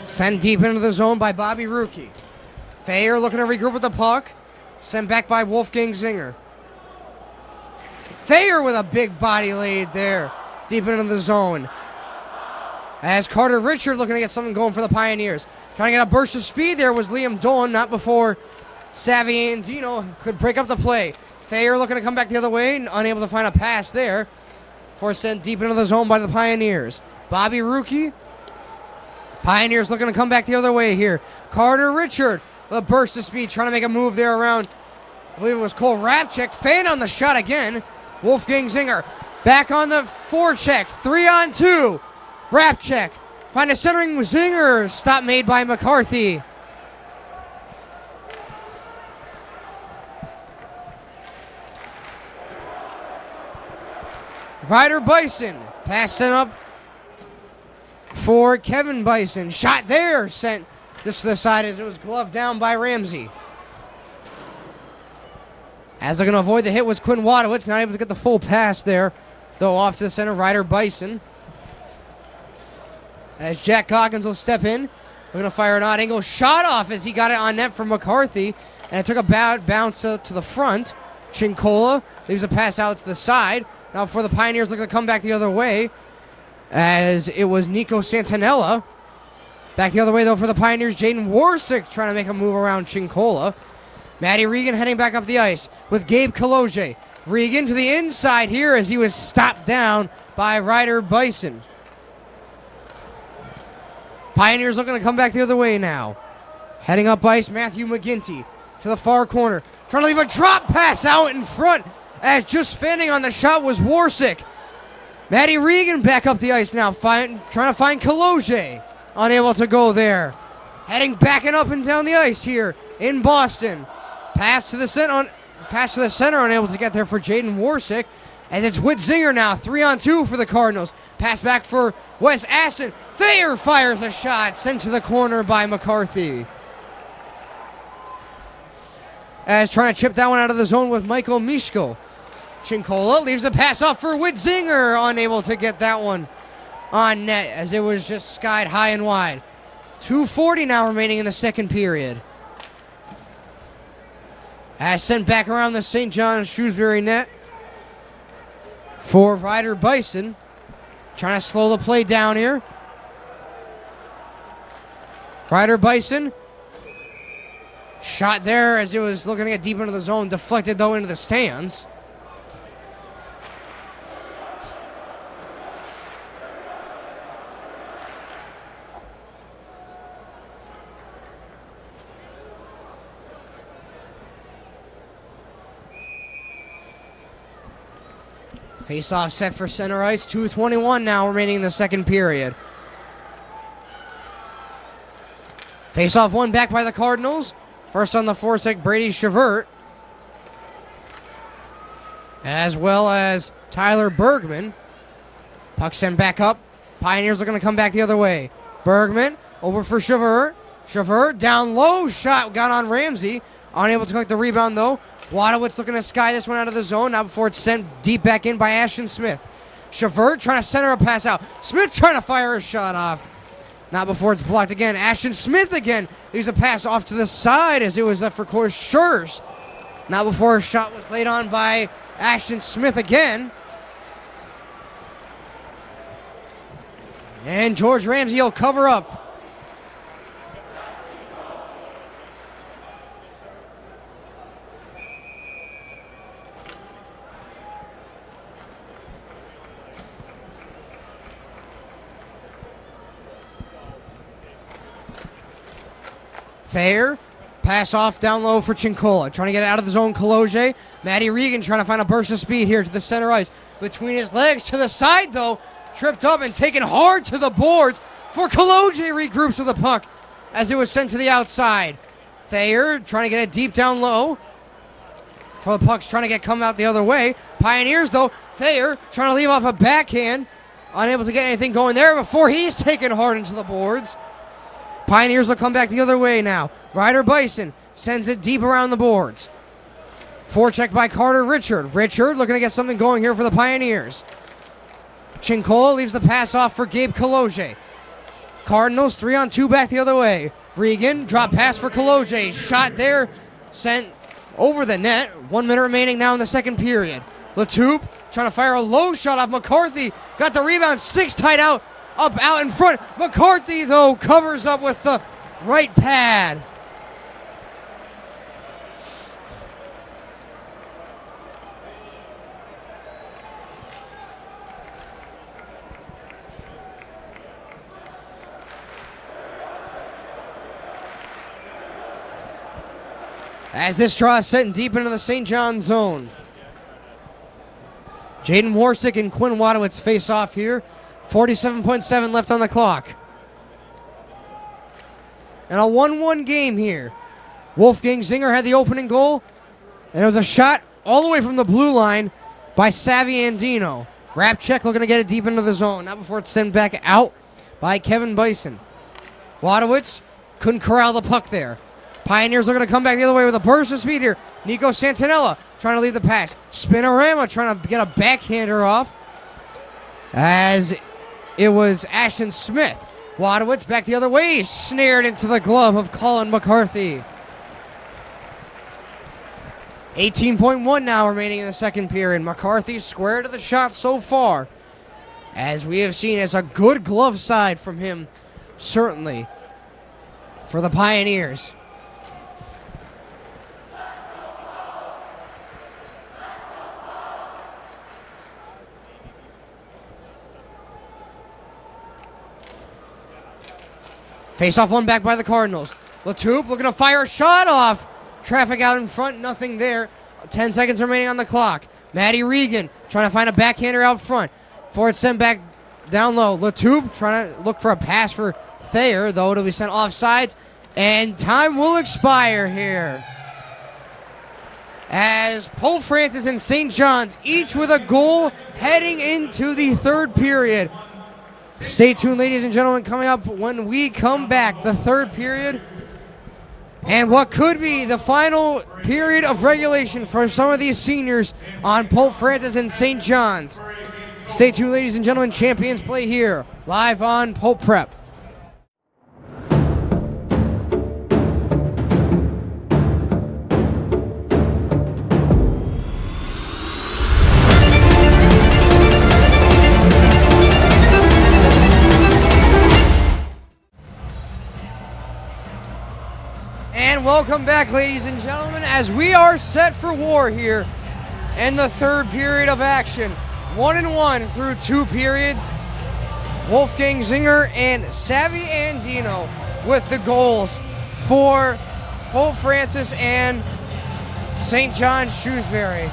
A: Sent deep into the zone by Bobby Rookie. Thayer looking to regroup with the puck. Sent back by Wolfgang Zinger. Thayer with a big body laid there. Deep into the zone. As Carter Richard looking to get something going for the Pioneers. Trying to get a burst of speed there was Liam Dolan, not before Savvy Andino could break up the play. Thayer looking to come back the other way, unable to find a pass there. For sent deep into the zone by the Pioneers. Bobby Rookie. Pioneers looking to come back the other way here. Carter Richard, a burst of speed, trying to make a move there around, I believe it was Cole Rapchik. Fan on the shot again. Wolfgang Zinger back on the forecheck. 3-on-2. Rapchik find a centering Zinger. Stop made by McCarthy. Ryder Bison pass sent up for Kevin Bison. Shot there, sent just to the side as it was gloved down by Ramsey. As they're going to avoid the hit was Quinn Wadowitz, not able to get the full pass there, though off to the center, Ryder Bison. As Jack Goggins will step in, they're going to fire an odd angle shot off as he got it on net from McCarthy, and it took a bad bounce to the front. Chincola leaves a pass out to the side. Now for the Pioneers looking to come back the other way, as it was Nico Santanella. Back the other way, though, for the Pioneers. Jaden Warsick trying to make a move around Chincola. Matty Regan heading back up the ice with Gabe Kaloje. Regan to the inside here as he was stopped down by Ryder Bison. Pioneers looking to come back the other way now. Heading up ice, Matthew McGinty to the far corner. Trying to leave a drop pass out in front as just fanning on the shot was Warsick. Matty Regan back up the ice now, trying to find Kaloje. Unable to go there. Heading back and up and down the ice here in Boston. Pass to the center, unable to get there for Jaden Warsick. As it's Zinger now, 3-on-2 for the Cardinals. Pass back for Wes Aston. Thayer fires a shot, sent to the corner by McCarthy. As trying to chip that one out of the zone with Michael Mishko. Chincola leaves the pass off for Whitzinger, unable to get that one on net as it was just skied high and wide. 2:40 now remaining in the second period. As sent back around the St. John's Shrewsbury net for Ryder Bison. Trying to slow the play down here. Ryder Bison. Shot there as it was looking to get deep into the zone. Deflected though into the stands. Face-off set for center ice. 2:21 now remaining in the second period. Face-off won back by the Cardinals. First on the forecheck, Brady Chevert. As well as Tyler Bergman. Puck sent back up. Pioneers are going to come back the other way. Bergman over for Chevert. Chevert down low. Shot got on Ramsey. Unable to collect the rebound though. Wadowitz looking to sky this one out of the zone. Now before it's sent deep back in by Ashton Smith. Chevert trying to center a pass out. Smith trying to fire a shot off. Not before it's blocked again. Ashton Smith again. Leaves a pass off to the side as it was left for Corey Schurz. Not before a shot was laid on by Ashton Smith again. And George Ramsey will cover up. Thayer, pass off down low for Chincola. Trying to get it out of the zone, Kaloje. Matty Regan trying to find a burst of speed here to the center ice. Between his legs to the side, though. Tripped up and taken hard to the boards for Kaloje. Regroups with the puck as it was sent to the outside. Thayer trying to get it deep down low. For the puck's trying to come out the other way. Pioneers, though. Thayer trying to leave off a backhand. Unable to get anything going there before he's taken hard into the boards. Pioneers will come back the other way now. Ryder Bison sends it deep around the boards. Forecheck by Carter Richard. Richard looking to get something going here for the Pioneers. Chincola leaves the pass off for Gabe Kaloje. Cardinals 3-on-2 back the other way. Regan, drop pass for Kaloje. Shot there, sent over the net. 1 minute remaining now in the second period. Latoupe trying to fire a low shot off McCarthy. Got the rebound, six tied out. Up out in front. McCarthy, though, covers up with the right pad. As this draw is sent deep into the St. John's zone. Jaden Warsick and Quinn Wadowitz face off here. 47.7 left on the clock. And a 1-1 game here. Wolfgang Zinger had the opening goal. And it was a shot all the way from the blue line by Savvy Andino. Rapchek looking to get it deep into the zone. Not before it's sent back out by Kevin Bison. Wadowitz couldn't corral the puck there. Pioneers are going to come back the other way with a burst of speed here. Nico Santinella trying to lead the pass. Spinorama trying to get a backhander off. As it was Ashton Smith. Wadowitz back the other way. Snared into the glove of Colin McCarthy. 18.1 now remaining in the second period. McCarthy square to the shot so far. As we have seen, it's a good glove side from him, certainly, for the Pioneers. Face-off one back by the Cardinals. Latoupe looking to fire a shot off. Traffic out in front, nothing there. 10 seconds remaining on the clock. Matty Regan trying to find a backhander out front. Before it's sent back down low. Latoupe trying to look for a pass for Thayer, though it'll be sent offsides. And time will expire here. As Pope Francis and St. John's, each with a goal heading into the third period. Stay tuned, ladies and gentlemen. Coming up when we come back, the third period And what could be the final period of regulation for some of these seniors on Pope Francis and St. John's. Stay tuned, ladies and gentlemen. Champions play here, live on Pope Prep. And welcome back, ladies and gentlemen, as we are set for war here in the third period of action. 1-1 through 2 periods. Wolfgang Zinger and Savvy Andino with the goals for Pope Francis and St. John Shrewsbury,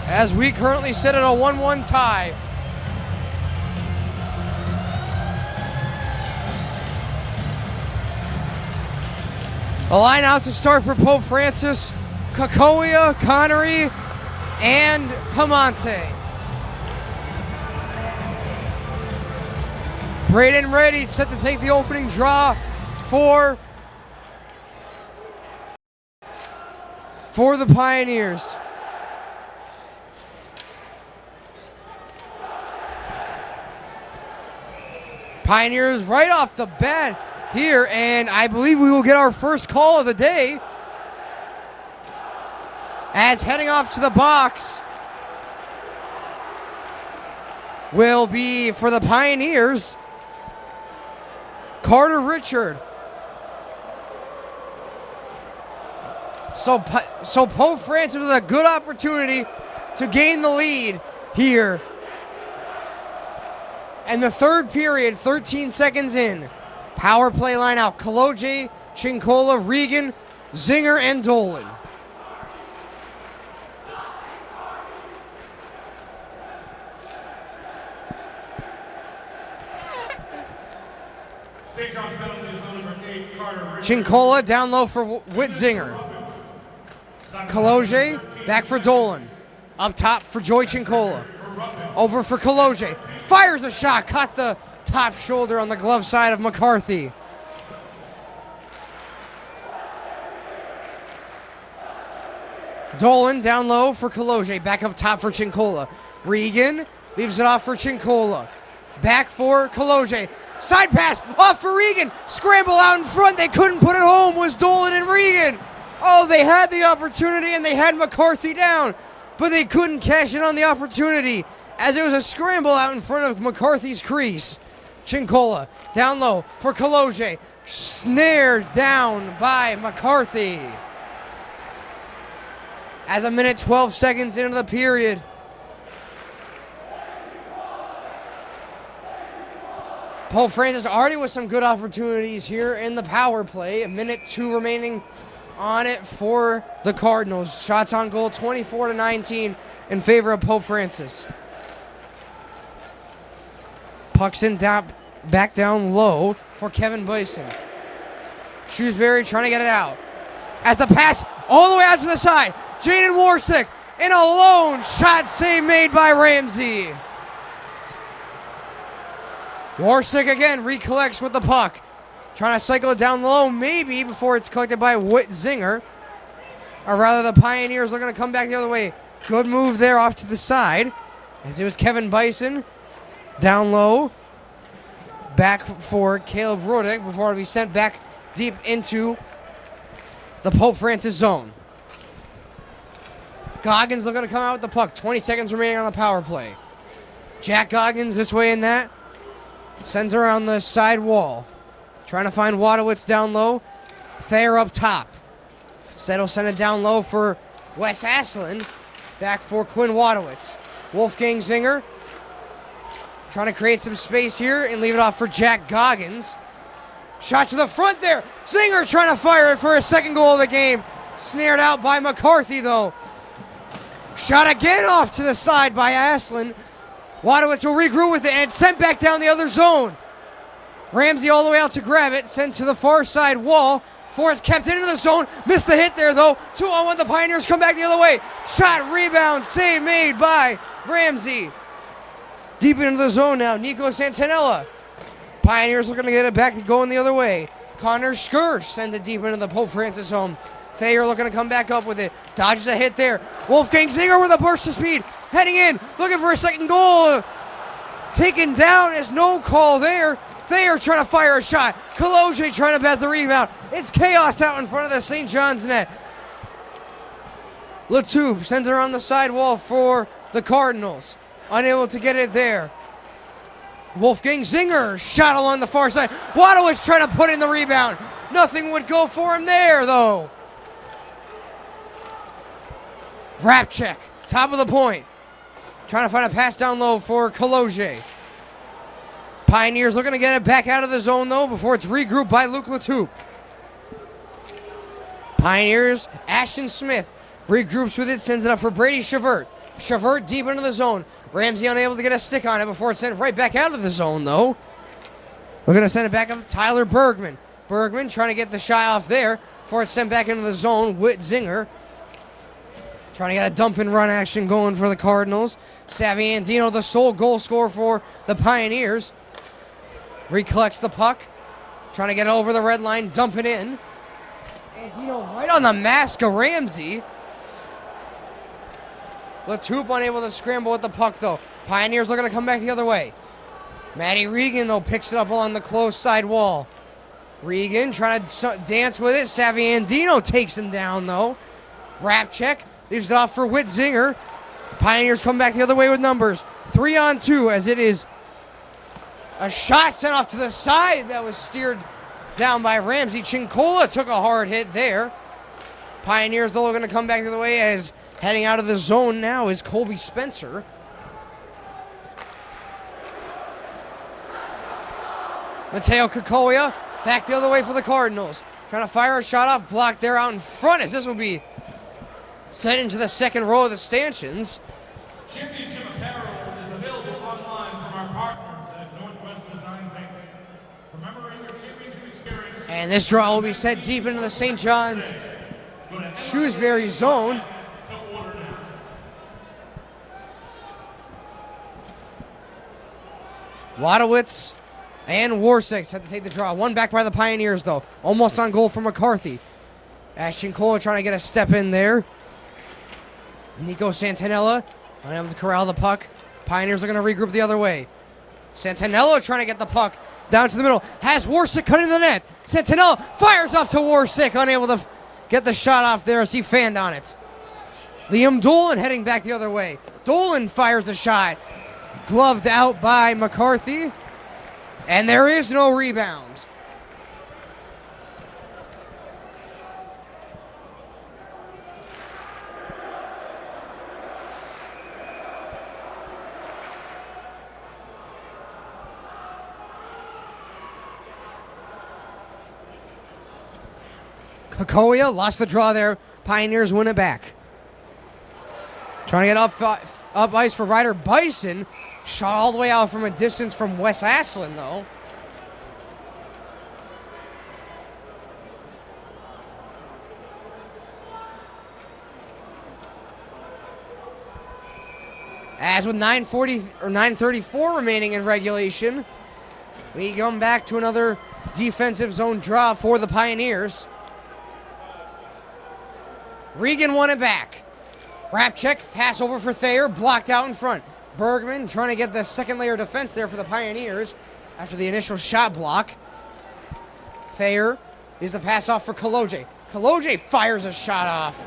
A: as we currently sit at a 1-1 tie. The line out to start for Pope Francis: Kakoya, Connery, and Hamonte. Braden ready, set to take the opening draw for the Pioneers. Pioneers right off the bat here, and I believe we will get our first call of the day, as heading off to the box will be, for the Pioneers, Carter Richard. So Pope Francis with a good opportunity to gain the lead here. And the third period, 13 seconds in. Power play line out: Kaloje, Chincola, Regan, Zinger, and Dolan.
C: St. John's penalty is on number 8, Carter Richard.
A: Chincola down low for Whit Zinger. Kaloje back for Dolan. Up top for Joy Chincola. Over for Kaloje. Fires a shot, caught the top shoulder on the glove side of McCarthy. Dolan down low for Kaloje. Back up top for Chincola. Regan leaves it off for Chincola. Back for Kaloje. Side pass off for Regan. Scramble out in front. They couldn't put it home. Was Dolan and Regan. Oh, they had the opportunity and they had McCarthy down, but they couldn't cash in on the opportunity, as it was a scramble out in front of McCarthy's crease. Chincola down low for Kaloje. Snared down by McCarthy. As a minute 12 seconds into the period. Pope Francis already with some good opportunities here in the power play. A minute 2 remaining on it for the Cardinals. Shots on goal 24-19 in favor of Pope Francis. Pucks in back down low for Kevin Bison. Shrewsbury trying to get it out. As the pass all the way out to the side. Jaden Warstick in a lone shot save made by Ramsey. Warstick again recollects with the puck. Trying to cycle it down low maybe before it's collected by Whit Zinger. Or rather, the Pioneers are going to come back the other way. Good move there off to the side, as it was Kevin Bison down low. Back for Caleb Rodick before it be sent back deep into the Pope Francis zone. Goggins looking to come out with the puck. 20 seconds remaining on the power play. Jack Goggins this way and that. Sends her on the side wall. Trying to find Wadowitz down low. Thayer up top. Settle send it down low for Wes Aslan. Back for Quinn Wadowitz. Wolfgang Zinger trying to create some space here and leave it off for Jack Goggins. Shot to the front there. Zinger trying to fire it for a second goal of the game. Snared out by McCarthy though. Shot again off to the side by Aslan. Wadowitz will regroup with it and sent back down the other zone. Ramsey all the way out to grab it. Sent to the far side wall. Forrest kept into the zone. Missed the hit there though. 2-on-1. The Pioneers come back the other way. Shot, rebound, save made by Ramsey. Deep into the zone now. Nico Santanella. Pioneers looking to get it back, going the other way. Connor Skirsch sends it deep into the Pope Francis zone. Thayer looking to come back up with it. Dodges a hit there. Wolfgang Zinger with a burst of speed. Heading in, looking for a second goal. Taken down, is no call there. Thayer trying to fire a shot. Kaloje trying to bat the rebound. It's chaos out in front of the St. John's net. Latoub sends it around the sidewall for the Cardinals. Unable to get it there. Wolfgang Zinger shot along the far side. Wadowitz trying to put in the rebound. Nothing would go for him there, though. Rapchek, top of the point. Trying to find a pass down low for Kaloje. Pioneers looking to get it back out of the zone, though, before it's regrouped by Luke Latoub. Pioneers, Ashton Smith regroups with it, sends it up for Brady Chavert. Chavert deep into the zone. Ramsey unable to get a stick on it before it's sent right back out of the zone, though. Looking to send it back up to Tyler Bergman. Bergman trying to get the shot off there before it's sent back into the zone with Zinger. Trying to get a dump and run action going for the Cardinals. Savvy Andino, the sole goal scorer for the Pioneers. Recollects the puck. Trying to get it over the red line, dump it in. Andino right on the mask of Ramsey. Latoub unable to scramble with the puck, though. Pioneers looking to come back the other way. Matty Regan, though, picks it up along the close side wall. Regan trying to dance with it. Savvy Andino takes him down, though. Rapchek leaves it off for Whit Zinger. Pioneers come back the other way with numbers. 3-on-2 as it is a shot sent off to the side that was steered down by Ramsey. Chincola took a hard hit there. Pioneers, though, are going to come back the other way as heading out of the zone now is Colby Spencer. Mateo Kakoya back the other way for the Cardinals. Trying to fire a shot off, blocked there out in front as this will be sent into the second row of the stanchions.
C: Championship apparel is available online from our partners at Northwest Designs Inc. Remembering your championship experience.
A: And this draw will be set deep into the St. John's Shrewsbury zone. Wadowitz and Warsick had to take the draw. One back by the Pioneers, though. Almost on goal for McCarthy. Ashton Cole trying to get a step in there. Nico Santanella unable to corral the puck. Pioneers are going to regroup the other way. Santanella trying to get the puck down to the middle. Has Warsick cutting the net. Santanella fires off to Warsick. Unable to get the shot off there as he fanned on it. Liam Dolan heading back the other way. Dolan fires a shot. Gloved out by McCarthy. And there is no rebound. Kakoya lost the draw there. Pioneers win it back. Trying to get up ice for Ryder Bison. Shot all the way out from a distance from Wes Aslan, though. As with 9:34 remaining in regulation, we come back to another defensive zone draw for the Pioneers. Regan won it back. Rapchek, pass over for Thayer, blocked out in front. Bergman trying to get the second layer of defense there for the Pioneers after the initial shot block. Thayer is the pass off for Kaloje. Kaloje fires a shot off.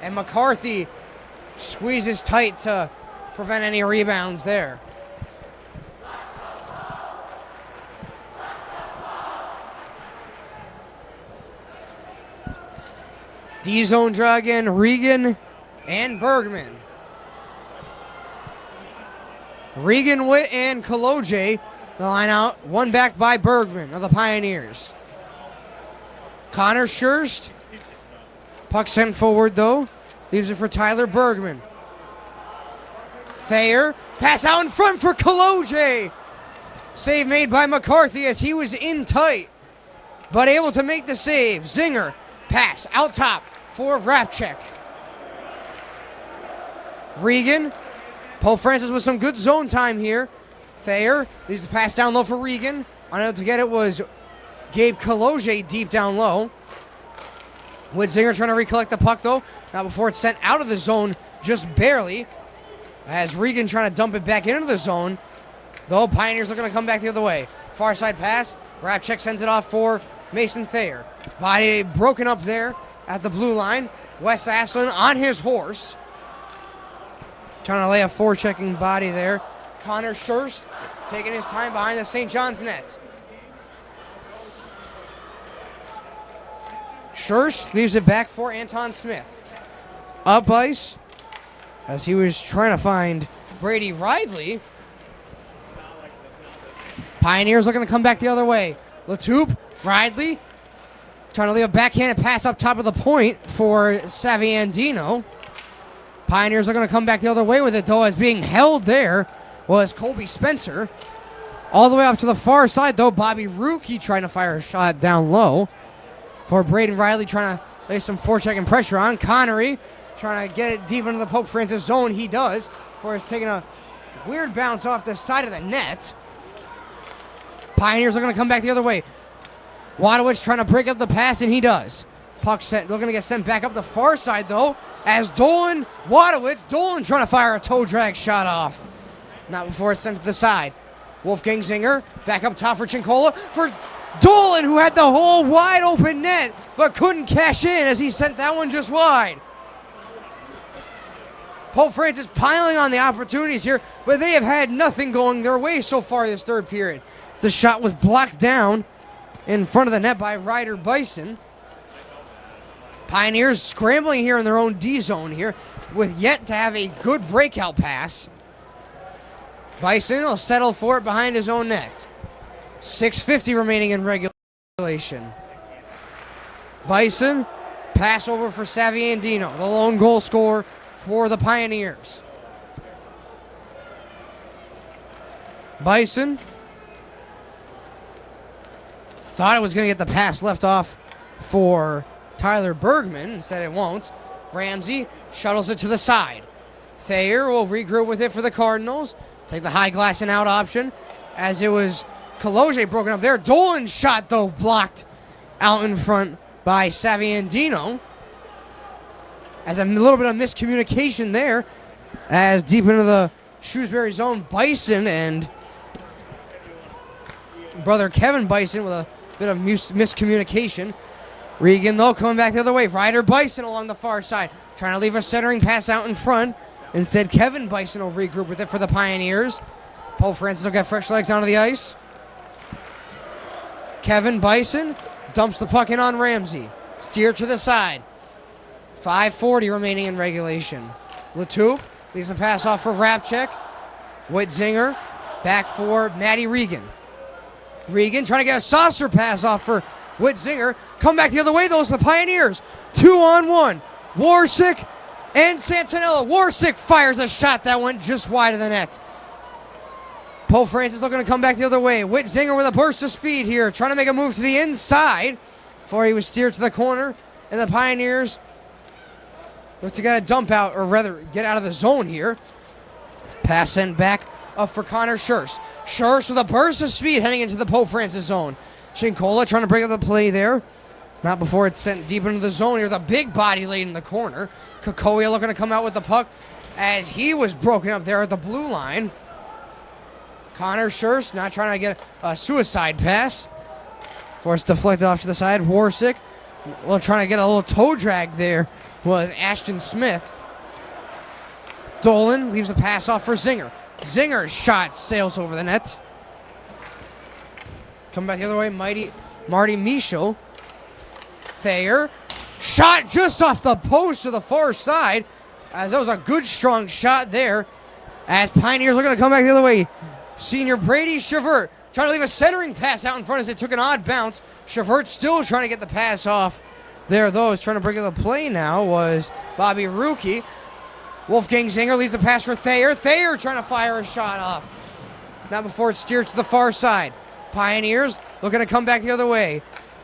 A: And McCarthy squeezes tight to prevent any rebounds there. D-zone draw again, Regan and Bergman. Regan, Witt, and Kaloje, the line out, one back by Bergman of the Pioneers. Connor Schurst, puck sent forward though, leaves it for Tyler Bergman. Thayer, pass out in front for Kaloje. Save made by McCarthy as he was in tight, but able to make the save. Zinger, pass out top for Rapchek. Regan, Pope Francis with some good zone time here. Thayer leaves the pass down low for Regan. Unable to get it was Gabe Kaloje deep down low. Whitzinger trying to recollect the puck, though. Now before it's sent out of the zone, just barely. As Regan trying to dump it back into the zone. Though Pioneers are going to come back the other way. Far side pass. Rapchek sends it off for Mason Thayer. Body broken up there at the blue line. Wes Aslan on his horse. Trying to lay a forechecking body there. Connor Schurst taking his time behind the St. John's net. Schurst leaves it back for Anton Smith. Up ice as he was trying to find Brady Ridley. Pioneers looking to come back the other way. Latoupe, Ridley, trying to leave a backhanded pass up top of the point for Saviandino. Pioneers are going to come back the other way with it, though, as being held there was Colby Spencer. All the way up to the far side, though, Bobby Rookie trying to fire a shot down low. For Braden Riley trying to lay some forechecking pressure on. Connery trying to get it deep into the Pope Francis zone. He does. For it's taking a weird bounce off the side of the net. Pioneers are going to come back the other way. Wadowitz trying to break up the pass, and he does. Puck set, looking to get sent back up the far side, though, as Dolan trying to fire a toe drag shot off. Not before it's sent to the side. Wolfgang Zinger back up top for Chincola. For Dolan, who had the whole wide open net, but couldn't cash in as he sent that one just wide. Pope Francis piling on the opportunities here, but they have had nothing going their way so far this third period. The shot was blocked down in front of the net by Ryder Bison. Pioneers scrambling here in their own D zone here with yet to have a good breakout pass. Bison will settle for it behind his own net. 6:50 remaining in regulation. Bison, pass over for Saviandino, the lone goal scorer for the Pioneers. Bison thought it was going to get the pass left off for Tyler Bergman. Instead it won't. Ramsey shuttles it to the side. Thayer will regroup with it for the Cardinals. Take the high glass and out option as it was Kaloje broken up there. Dolan's shot, though, blocked out in front by Saviandino. As a little bit of miscommunication there as deep into the Shrewsbury zone, Bison and brother Kevin Bison with a bit of miscommunication. Regan, though, coming back the other way. Ryder Bison along the far side, trying to leave a centering pass out in front. Instead, Kevin Bison will regroup with it for the Pioneers. Pope Francis will get fresh legs onto the ice. Kevin Bison dumps the puck in on Ramsey. Steer to the side. 5:40 remaining in regulation. Latoupe leaves the pass off for Rapchek. Whitzinger back for Matty Regan. Regan trying to get a saucer pass off for Whitzinger. Come back the other way, those are the Pioneers. 2-on-1. Warsick and Santinella. Warsick fires a shot that went just wide of the net. Pope Francis looking to come back the other way. Whitzinger with a burst of speed here, trying to make a move to the inside before he was steered to the corner. And the Pioneers look to get a dump out, or rather get out of the zone here. Pass sent back up for Connor Schurst. Schurst with a burst of speed heading into the Pope Francis zone. Chincola trying to break up the play there. Not before it's sent deep into the zone here. The big body laid in the corner. Kokoya looking to come out with the puck as he was broken up there at the blue line. Connor Schurst not trying to get a suicide pass. Forced deflected off to the side. Warsick, well, trying to get a little toe drag there was Ashton Smith. Dolan leaves a pass off for Zinger. Zinger's shot sails over the net. Come back the other way, Marty Michaud. Thayer, shot just off the post to the far side, as that was a good strong shot there. As Pioneers are going to come back the other way. Senior Brady Chevert trying to leave a centering pass out in front as it took an odd bounce. Chevert still trying to get the pass off there, though. Trying to break up the play now was Bobby Rookie. Wolfgang Zinger leaves the pass for Thayer. Thayer trying to fire a shot off. Not before it's steered to the far side. Pioneers looking to come back the other way.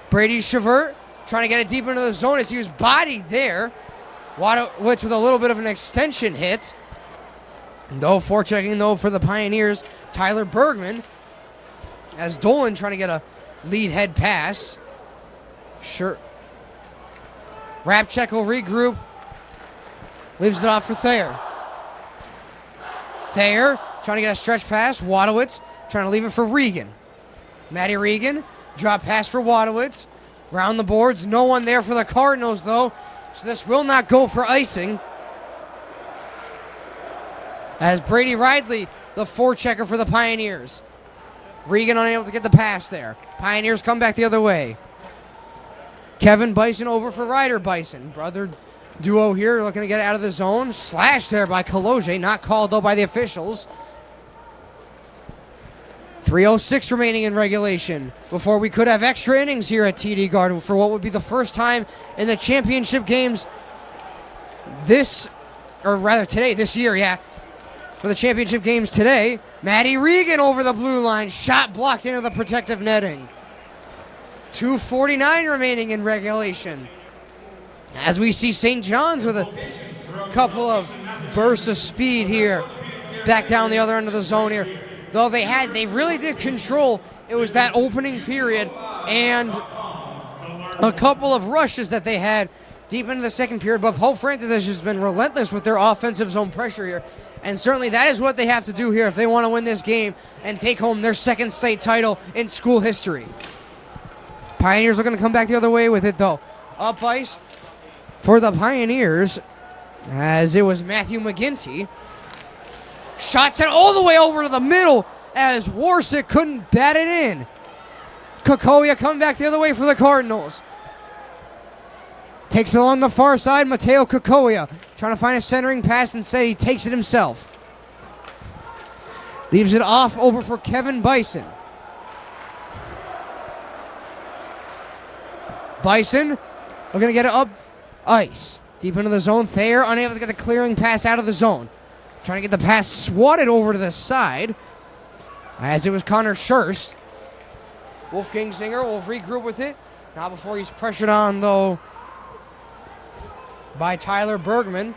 A: Brady Chevert trying to get it deep into the zone as he was bodied there. Wadowitz with a little bit of an extension hit. No forechecking, though, for the Pioneers. Tyler Bergman, as Dolan trying to get a lead head pass. Sure. Rapchek will regroup. Leaves it off for Thayer. Thayer trying to get a stretch pass. Wadowitz trying to leave it for Regan. Maddie Regan, drop pass for Wadowitz. Round the boards. No one there for the Cardinals, though. So this will not go for icing. As Brady Ridley, the forechecker for the Pioneers. Regan unable to get the pass there. Pioneers come back the other way. Kevin Bison over for Ryder Bison. Brother duo here looking to get out of the zone. Slashed there by Kaloje. Not called, though, by the officials. 3:06 remaining in regulation before we could have extra innings here at TD Garden for what would be the first time in the championship games this year, yeah. For the championship games today, Maddie Regan over the blue line. Shot blocked into the protective netting. 2:49 remaining in regulation. As we see St. John's with a couple of bursts of speed here. Back down the other end of the zone here. Though they really did control. It was that opening period and a couple of rushes that they had deep into the second period. But Pope Francis has just been relentless with their offensive zone pressure here. And certainly that is what they have to do here if they want to win this game and take home their second state title in school history. Pioneers are going to come back the other way with it, though. Up ice for the Pioneers, as it was Matthew McGinty. Shot sent all the way over to the middle as Warsick couldn't bat it in. Kokoya come back the other way for the Cardinals. Takes it along the far side, Mateo Kokoya. Trying to find a centering pass, instead he takes it himself. Leaves it off over for Kevin Bison. Bison looking to get it up ice. Deep into the zone. Thayer unable to get the clearing pass out of the zone. Trying to get the pass swatted over to the side. As it was Connor Schurst. Wolfgang Zinger will regroup with it. Not before he's pressured on, though, by Tyler Bergman.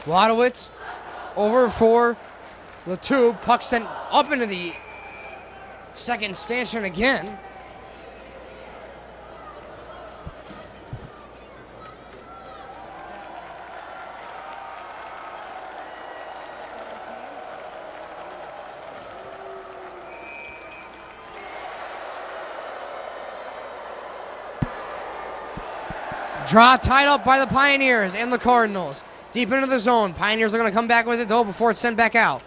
A: Wadowitz over for the tube. Puck sent up into the second stanchion again. Draw tied up by the Pioneers and the Cardinals. Deep into the zone. Pioneers are going to come back with it, though, before it's sent back out.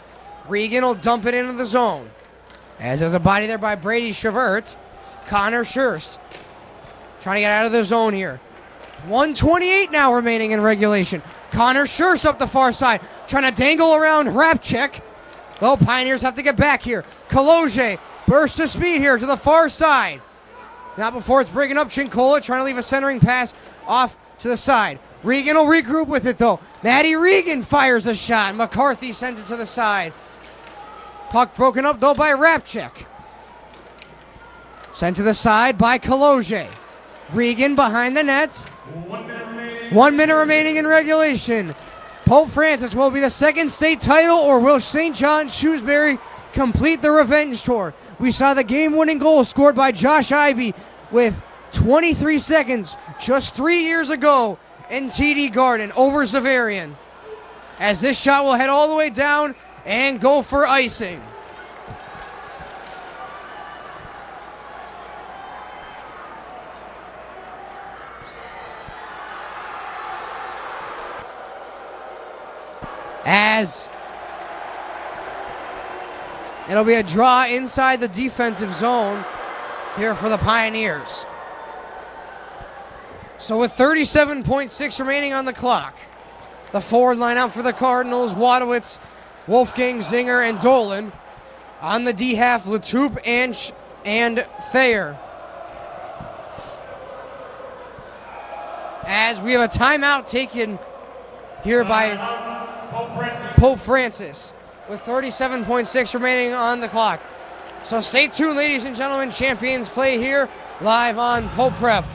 A: Regan will dump it into the zone. As there's a body there by Brady Chavert. Connor Schurst trying to get out of the zone here. 1:28 now remaining in regulation. Connor Schurst up the far side. Trying to dangle around Rapchek. Though Pioneers have to get back here. Kaloje bursts of speed here to the far side. Not before it's breaking up. Chincola trying to leave a centering pass off to the side. Regan will regroup with it, though. Maddie Regan fires a shot. McCarthy sends it to the side. Puck broken up, though, by Rapchek. Sent to the side by Kaloje. Regan behind the net. 1 minute remaining in regulation. Pope Francis will be the second state title, or will St. John's Shrewsbury complete the revenge tour? We saw the game-winning goal scored by Josh Ivey with 23 seconds just 3 years ago in TD Garden over Zavarian. As this shot will head all the way down and go for icing. As it'll be a draw inside the defensive zone here for the Pioneers. So with 37.6 remaining on the clock, the forward line out for the Cardinals, Wadowitz, Wolfgang Zinger, and Dolan. On the D half, Latup and Thayer. As we have a timeout taken here by Pope Francis with 37.6 remaining on the clock. So stay tuned, ladies and gentlemen. Champions play here live on Pope Prep.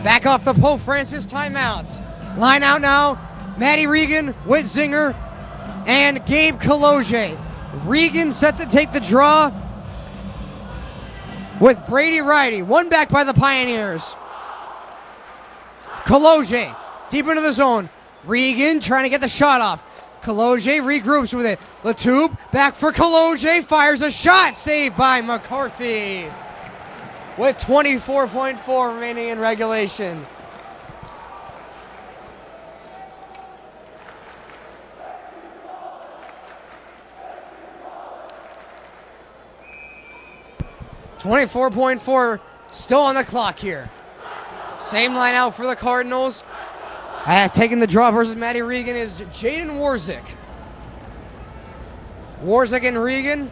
A: Back off the Pope Francis timeout. Line out now. Maddie Regan with Zinger and Gabe Kaloje. Regan set to take the draw with Brady Ridey. One back by the Pioneers. Kaloje deep into the zone. Regan trying to get the shot off. Kaloje regroups with it. Latube back for Kaloje. Fires a shot. Saved by McCarthy. With 24.4 remaining in regulation. .4 still on the clock here. Same line out for the Cardinals. Has taken the draw versus Maddie Regan is Jaden Warzik. Warzik and Regan,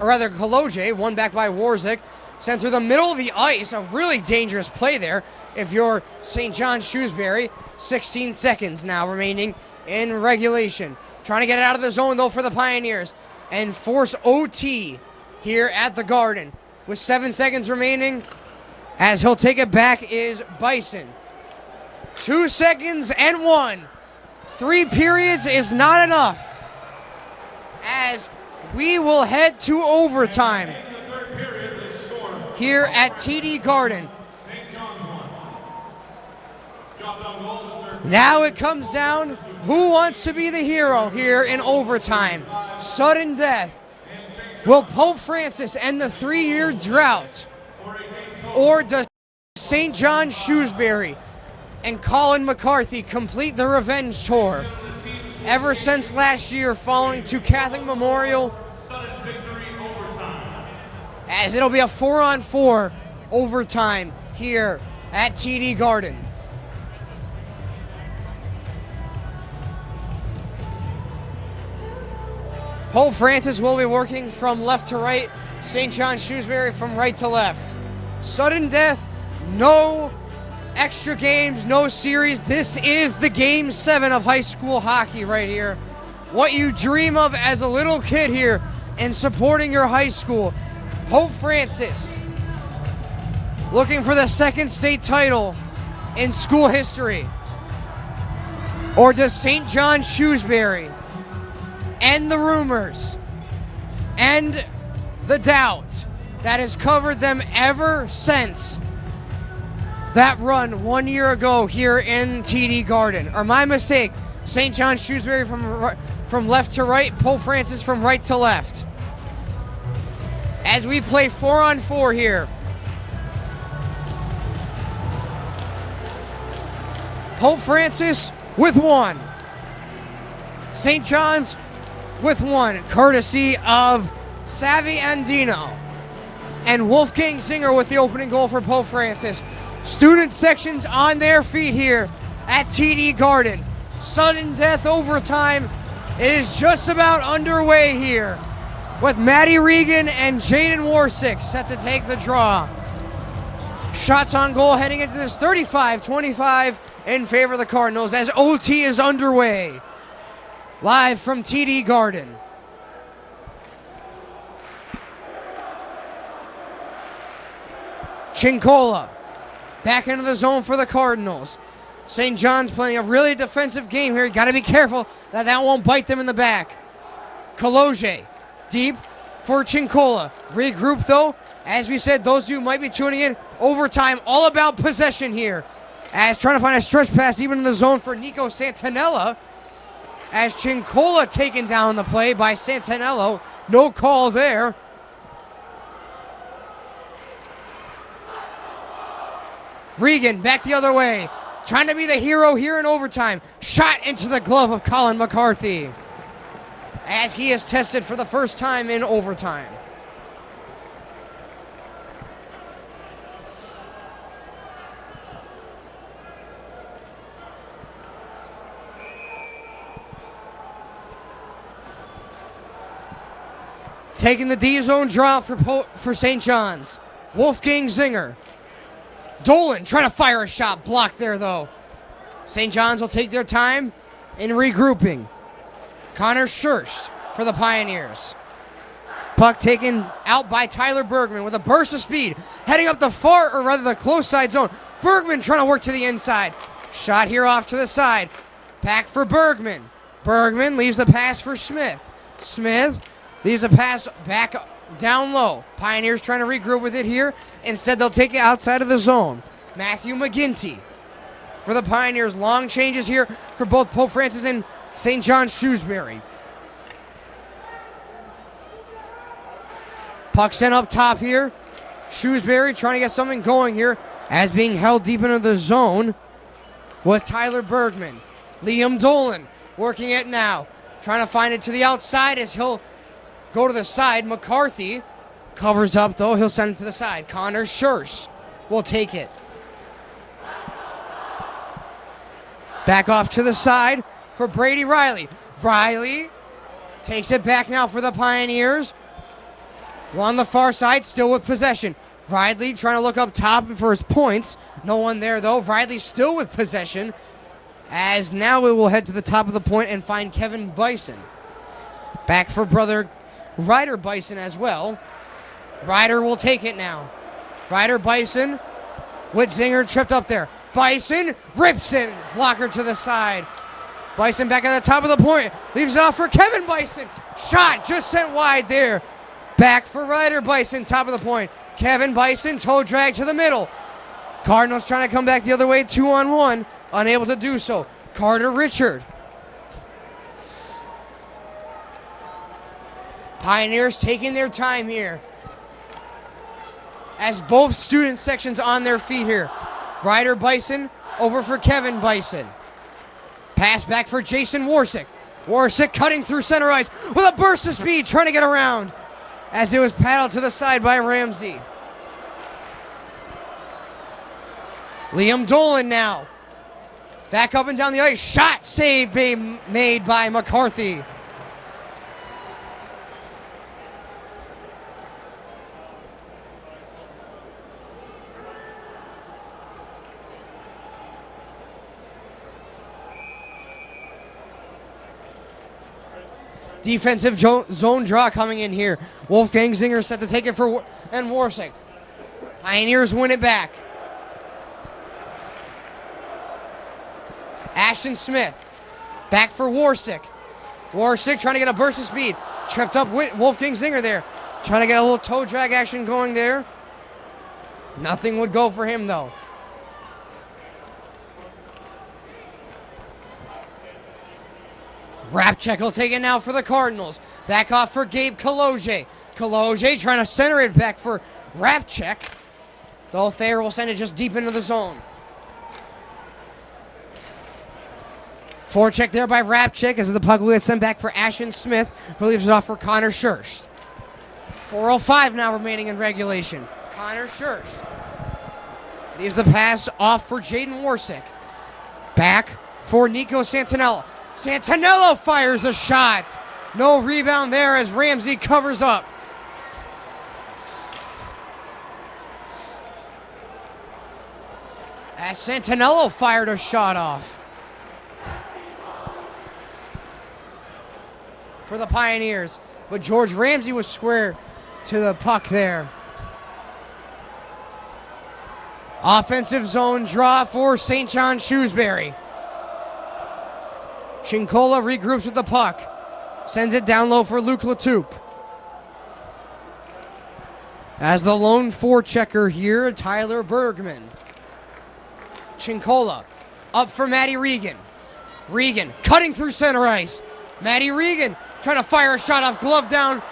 A: or rather Kaloje, one back by Warzik. Sent through the middle of the ice. A really dangerous play there if you're St. John Shrewsbury. 16 seconds now remaining in regulation. Trying to get it out of the zone, though, for the Pioneers. And force OT here at the Garden. With 7 seconds remaining, as he'll take it back is Bison. 2 seconds and 1. 3 periods is not enough. As we will head to overtime here at TD Garden. Now it comes down, who wants to be the hero here in overtime? Sudden death. Will Pope Francis end the 3-year drought? Or does St. John Shrewsbury and Colin McCarthy complete the revenge tour? Ever since last year, falling to Catholic Memorial, as it'll be a 4-on-4 overtime here at TD Garden. Pope Francis will be working from left to right. St. John Shrewsbury from right to left. Sudden death, no extra games, no series. This is the Game 7 of high school hockey right here. What you dream of as a little kid here and supporting your high school. Pope Francis looking for the second state title in school history. Or does St. John Shrewsbury end the rumors and the doubt that has covered them ever since that run 1 year ago here in TD Garden? Or my mistake, St. John Shrewsbury from left to right, Pope Francis from right to left. As we play 4-on-4 here. Pope Francis with 1. St. John's with 1, courtesy of Savvy Andino. And Wolfgang Zinger with the opening goal for Pope Francis. Student sections on their feet here at TD Garden. Sudden death overtime is just about underway here, with Maddie Regan and Jaden Warsick set to take the draw. Shots on goal heading into this 35-25 in favor of the Cardinals as OT is underway. Live from TD Garden. Chincola back into the zone for the Cardinals. St. John's playing a really defensive game here. You got to be careful that won't bite them in the back. Kaloje deep for Chincola. Regroup though. As we said, those two might be tuning in. Overtime, all about possession here. As trying to find a stretch pass even in the zone for Nico Santanella. As Chincola taken down the play by Santanello. No call there. Regan back the other way. Trying to be the hero here in overtime. Shot into the glove of Colin McCarthy. As he is tested for the first time in overtime. Taking the D-zone draw for St. John's. Wolfgang Zinger. Dolan trying to fire a shot. Blocked there, though. St. John's will take their time in regrouping. Connor Schurst for the Pioneers. Puck taken out by Tyler Bergman with a burst of speed. Heading up the far, or rather the close side zone. Bergman trying to work to the inside. Shot here off to the side. Back for Bergman. Bergman leaves the pass for Smith. Smith leaves the pass back down low. Pioneers trying to regroup with it here. Instead, they'll take it outside of the zone. Matthew McGinty for the Pioneers. Long changes here for both Pope Francis and St. John Shrewsbury. Puck sent up top here. Shrewsbury trying to get something going here as being held deep into the zone with Tyler Bergman. Liam Dolan working it now. Trying to find it to the outside as he'll go to the side. McCarthy covers up though. He'll send it to the side. Connor Schurz will take it. Back off to the side for Brady Riley. Riley takes it back now for the Pioneers. On the far side, still with possession. Riley trying to look up top for his points. No one there though. Riley still with possession. As now we will head to the top of the point and find Kevin Bison. Back for brother Ryder Bison as well. Ryder will take it now. Ryder Bison with Zinger tripped up there. Bison rips it. Blocker to the side. Bison back at the top of the point. Leaves it off for Kevin Bison. Shot just sent wide there. Back for Ryder Bison, top of the point. Kevin Bison, toe drag to the middle. Cardinals trying to come back the other way, 2-on-1. Unable to do so. Carter Richard. Pioneers taking their time here. As both student sections on their feet here. Ryder Bison over for Kevin Bison. Pass back for Jason Warsick. Warsick cutting through center ice with a burst of speed, trying to get around. As it was paddled to the side by Ramsey. Liam Dolan now. Back up and down the ice. Shot save made by McCarthy. Defensive zone draw coming in here. Wolfgang Zinger set to take it for and Warsick. Pioneers win it back. Ashton Smith. Back for Warsick. Warsick trying to get a burst of speed. Tripped up with Wolfgang Zinger there. Trying to get a little toe drag action going there. Nothing would go for him though. Rapchek will take it now for the Cardinals. Back off for Gabe Kaloje. Kaloje trying to center it back for Rapchek. Though Thayer will send it just deep into the zone. Forecheck there by Rapchek as the puck will get sent back for Ashton Smith, who leaves it off for Connor Schurz. 4:05 now remaining in regulation. Connor Schurz leaves the pass off for Jaden Warsick. Back for Nico Santinello. Santinello fires a shot. No rebound there as Ramsey covers up. As Santinello fired a shot off. For the Pioneers. But George Ramsey was square to the puck there. Offensive zone draw for St. John Shrewsbury. Chincola regroups with the puck. Sends it down low for Luke Latoupe. As the lone forechecker here, Tyler Bergman. Chincola up for Matty Regan. Regan cutting through center ice. Matty Regan trying to fire a shot off, glove down.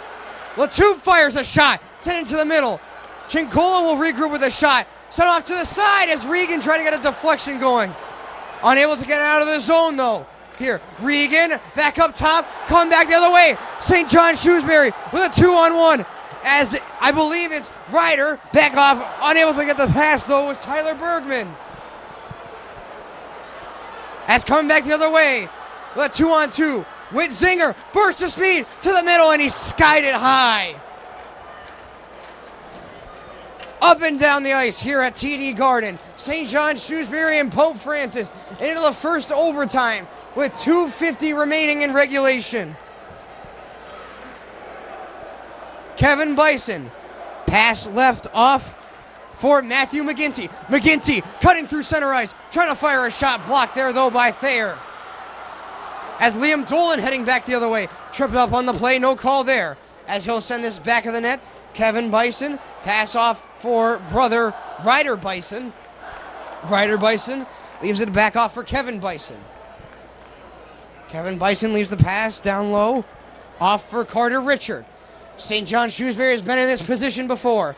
A: Latoupe fires a shot, sent into the middle. Chincola will regroup with a shot. Sent off to the side as Regan trying to get a deflection going. Unable to get out of the zone though. Here, Regan back up top, coming back the other way. St. John Shrewsbury with a 2-on-1 as I believe it's Ryder back off. Unable to get the pass though was Tyler Bergman. As coming back the other way with a 2-on-2 with Zinger. Burst of speed to the middle and he skied it high. Up and down the ice here at TD Garden. St. John Shrewsbury and Pope Francis into the first overtime with 2:50 remaining in regulation. Kevin Bison. Pass left off for Matthew McGinty. McGinty cutting through center ice, trying to fire a shot, blocked there though by Thayer. As Liam Dolan heading back the other way, tripped up on the play, no call there. As he'll send this back of the net, Kevin Bison, pass off for brother Ryder Bison. Ryder Bison leaves it back off for Kevin Bison. Kevin Bison leaves the pass down low, off for Carter Richard. St. John Shrewsbury has been in this position before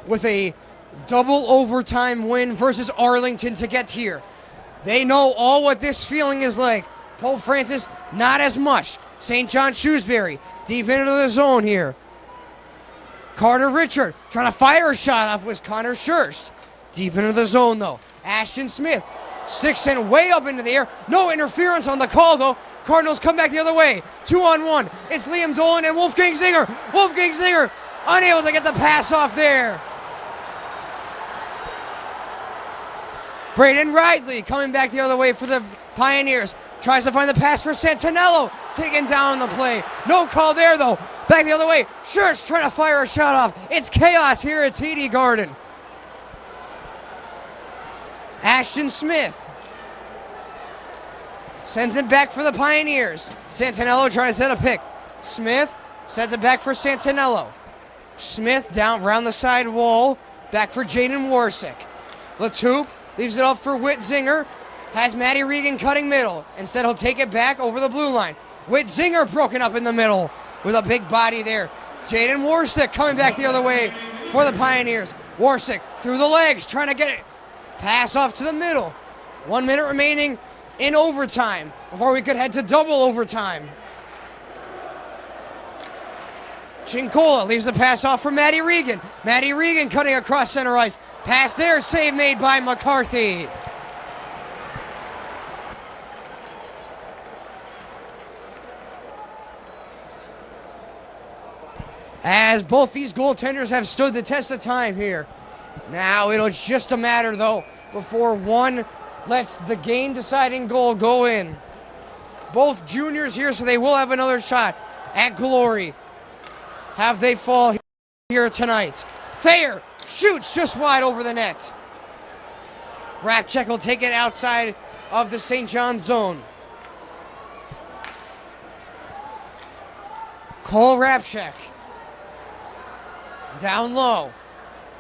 A: with a double overtime win versus Arlington to get here. They know all what this feeling is like. Pope Francis, not as much. St. John Shrewsbury, deep into the zone here. Carter Richard, trying to fire a shot off was Connor Schurst. Deep into the zone though. Ashton Smith, sticks in way up into the air. No interference on the call though. Cardinals come back the other way. 2-on-1. It's Liam Dolan and Wolfgang Zinger. Wolfgang Zinger unable to get the pass off there. Braden Ridley coming back the other way for the Pioneers. Tries to find the pass for Santinello. Taking down the play. No call there though. Back the other way. Schurz trying to fire a shot off. It's chaos here at TD Garden. Ashton Smith sends it back for the Pioneers. Santinello trying to set a pick. Smith sends it back for Santinello. Smith down around the side wall. Back for Jaden Warsick. Latoupe leaves it up for Whit Zinger. Has Matty Regan cutting middle. Instead, he'll take it back over the blue line. Whit Zinger broken up in the middle with a big body there. Jaden Warsick coming back the other way for the Pioneers. Warsick through the legs, trying to get it. Pass off to the middle. 1 minute remaining in overtime before we could head to double overtime. Chincola leaves the pass off for Matty Regan. Matty Regan cutting across center ice. Pass there, save made by McCarthy. As both these goaltenders have stood the test of time here. Now it'll just a matter though before one lets the game deciding goal go in. Both juniors here, so they will have another shot at glory. Have they fall here tonight? Thayer shoots just wide over the net. Rapchek will take it outside of the St. John's zone. Cole Rapchek down low.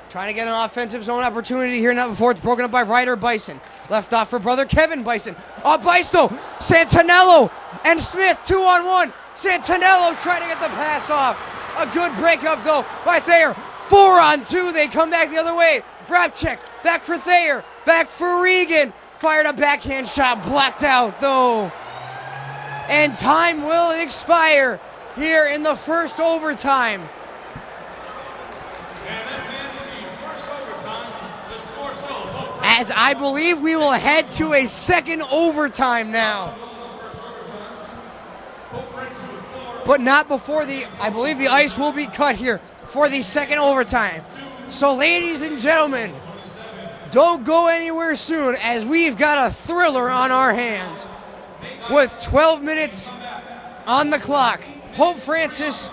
A: Trying to get an offensive zone opportunity here now before it's broken up by Ryder Bison. Left off for brother Kevin Bison. Bison, Santinello and Smith 2-on-1. Santinello trying to get the pass off. A good breakup though by Thayer. 4-on-2. They come back the other way. Rapchek back for Thayer. Back for Regan. Fired a backhand shot. Blocked out though. And time will expire here in the first overtime. As I believe we will head to a second overtime now. But not before I believe the ice will be cut here for the second overtime. So ladies and gentlemen, don't go anywhere soon as we've got a thriller on our hands. With 12 minutes on the clock, Pope Francis,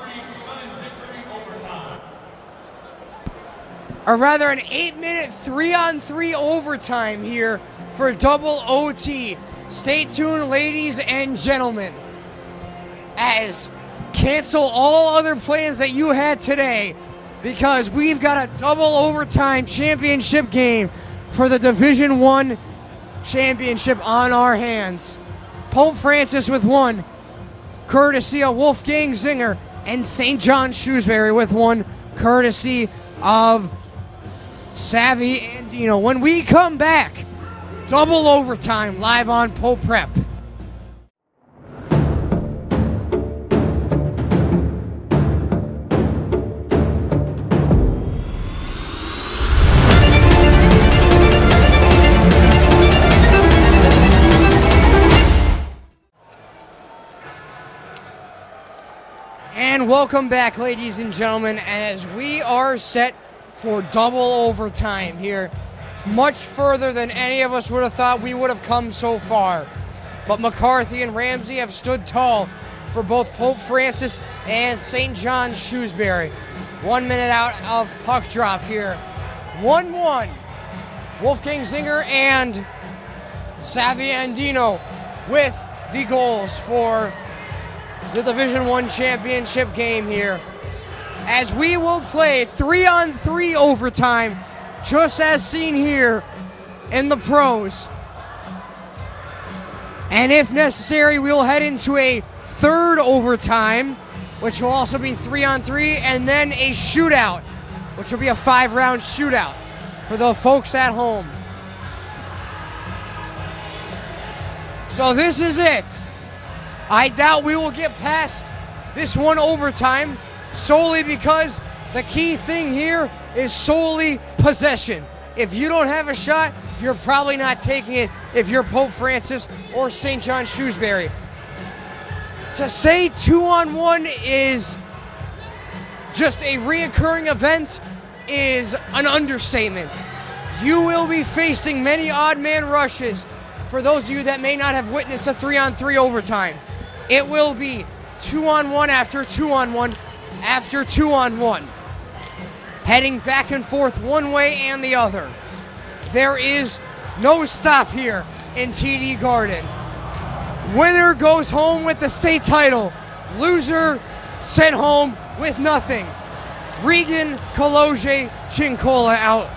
A: or rather an 8-minute 3-on-3 overtime here for double OT. Stay tuned, ladies and gentlemen, as cancel all other plans that you had today because we've got a double overtime championship game for the Division I championship on our hands. Pope Francis with one, courtesy of Wolfgang Zinger, and St. John Shrewsbury with one, courtesy of Savvy Andino. When we come back, double overtime live on Pope Prep. And welcome back, ladies and gentlemen, as we are set for double overtime here. Much further than any of us would have thought we would have come so far. But McCarthy and Ramsey have stood tall for both Pope Francis and St. John Shrewsbury. 1 minute out of puck drop here 1-1. Wolfgang Zinger and Xavier Andino with the goals for the Division I championship game here. As we will play 3-on-3 overtime, just as seen here in the pros. And if necessary, we will head into a third overtime, which will also be 3-on-3, and then a shootout, which will be a 5-round shootout for the folks at home. So this is it. I doubt we will get past this one overtime, solely because the key thing here is solely possession. If you don't have a shot, you're probably not taking it if you're Pope Francis or St. John Shrewsbury. To say 2-on-1 is just a reoccurring event is an understatement. You will be facing many odd man rushes. For those of you that may not have witnessed a 3-on-3 overtime, it will be 2-on-1 after 2-on-1 after 2-on-1. Heading back and forth one way and the other. There is no stop here in TD Garden. Winner goes home with the state title. Loser sent home with nothing. Regan, Kaloje, Chincola out.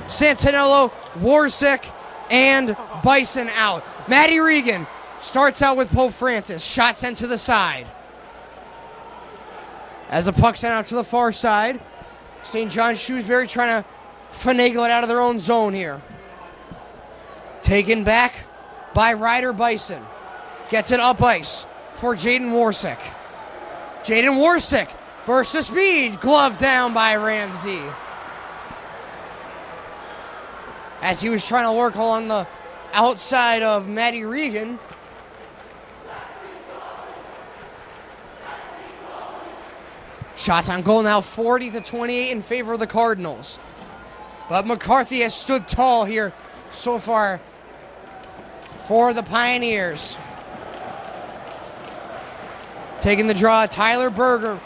A: Santinello, Warsek, and Bison out. Maddie Regan starts out with Pope Francis. Shot sent to the side. As the puck sent out to the far side, St. John Shrewsbury trying to finagle it out of their own zone here. Taken back by Ryder Bison. Gets it up ice for Jaden Warsek. Jaden Warsek bursts to speed. Glove down by Ramsey. As he was trying to work along the outside of Maddie Regan. Shots on goal now 40-28 in favor of the Cardinals. But McCarthy has stood tall here so far for the Pioneers. Taking the draw, Tyler Bergman.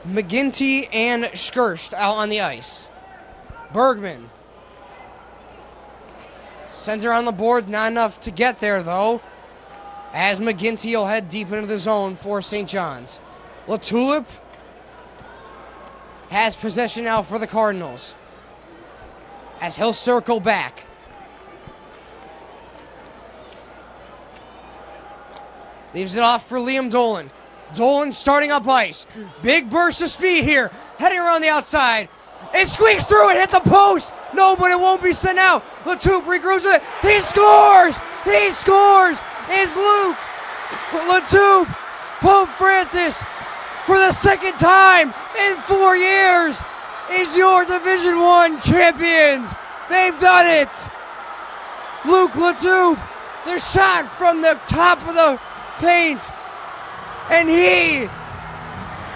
A: McGinty and Skirst out on the ice. Bergman sends her on the board, not enough to get there though, as McGinty will head deep into the zone for St. John's. LaTulip has possession now for the Cardinals, as he'll circle back. Leaves it off for Liam Dolan. Dolan starting up ice. Big burst of speed here. Heading around the outside. It squeaks through and hit the post. No, but it won't be sent out. LaToupe regroups with it. He scores! He scores! It's Luke LaToupe. Pope Francis, for the second time in 4 years, is your Division I champions. They've done it. Luke LaToupe, the shot from the top of the paint, and he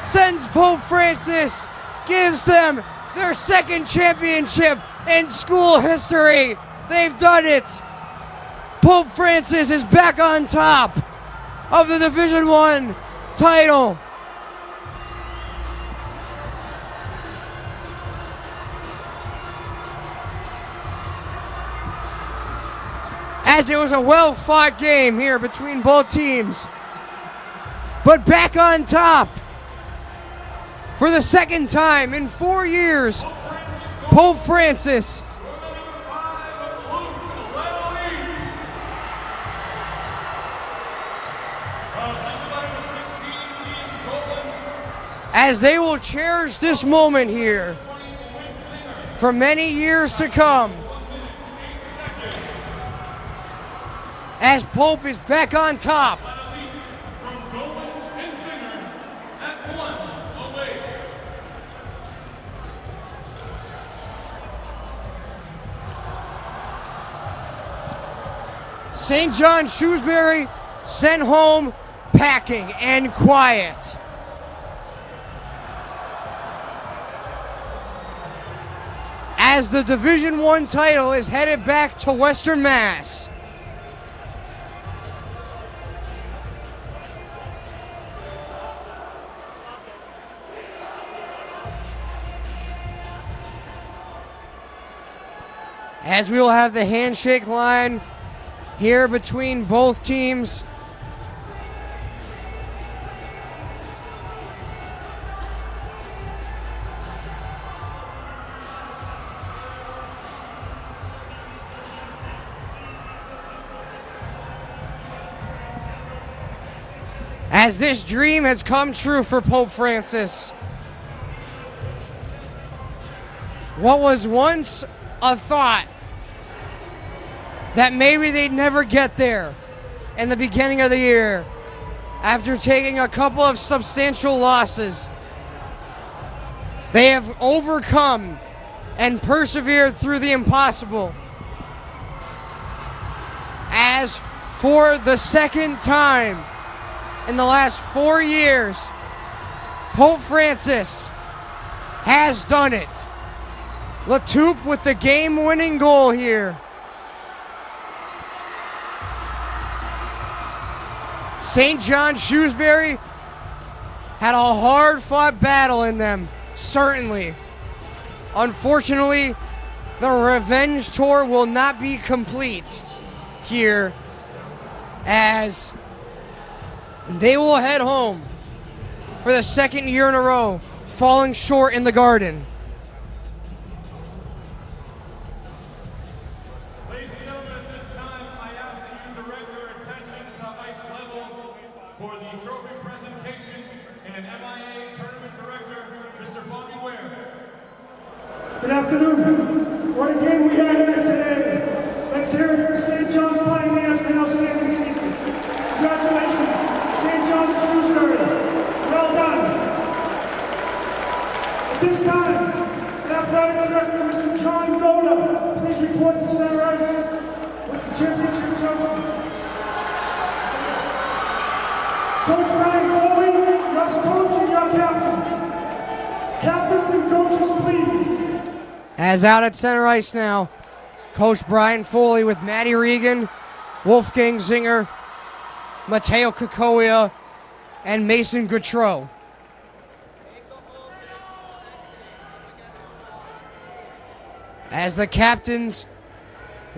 A: sends Pope Francis, gives them their second championship in school history. They've done it. Pope Francis is back on top of the Division I title. As it was a well-fought game here between both teams. But back on top for the second time in 4 years, Pope Francis. As they will cherish this moment here for many years to come. As Pope is back on top. St. John Shrewsbury sent home packing and quiet. As the Division I title is headed back to Western Mass. As we will have the handshake line here between both teams. As this dream has come true for Pope Francis. What was once a thought that maybe they'd never get there in the beginning of the year, after taking a couple of substantial losses, they have overcome and persevered through the impossible. As for the second time in the last 4 years, Pope Francis has done it. Latoupe with the game-winning goal here. St. John Shrewsbury had a hard-fought battle in them, certainly. Unfortunately, the revenge tour will not be complete here, as they will head home for the second year in a row, falling short in the Garden.
C: Ladies and gentlemen, at this time, I ask that you direct your attention to ice level for the trophy presentation and MIAA Tournament Director, Mr. Bobby Ware.
E: Good afternoon. What a game we had here today. Let's hear it for St. John Pioneers for an outstanding season. Congratulations, St. John's Shrewsbury. Well done. At this time, Athletic Director Mr. John Goda, please report to center ice with the championship trophy. Coach Brian Foley, your coach and your captains. Captains and coaches, please.
A: As out at center ice now, Coach Brian Foley with Matty Regan, Wolfgang Zinger, Mateo Kakoya, and Mason Gautreau. As the captains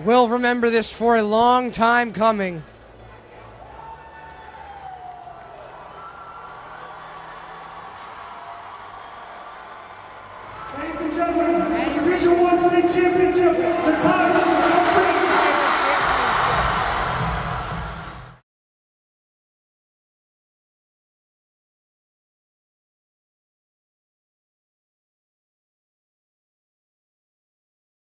A: will remember this for a long time coming.
E: Ladies and gentlemen, Division I State Championship, the Cardinals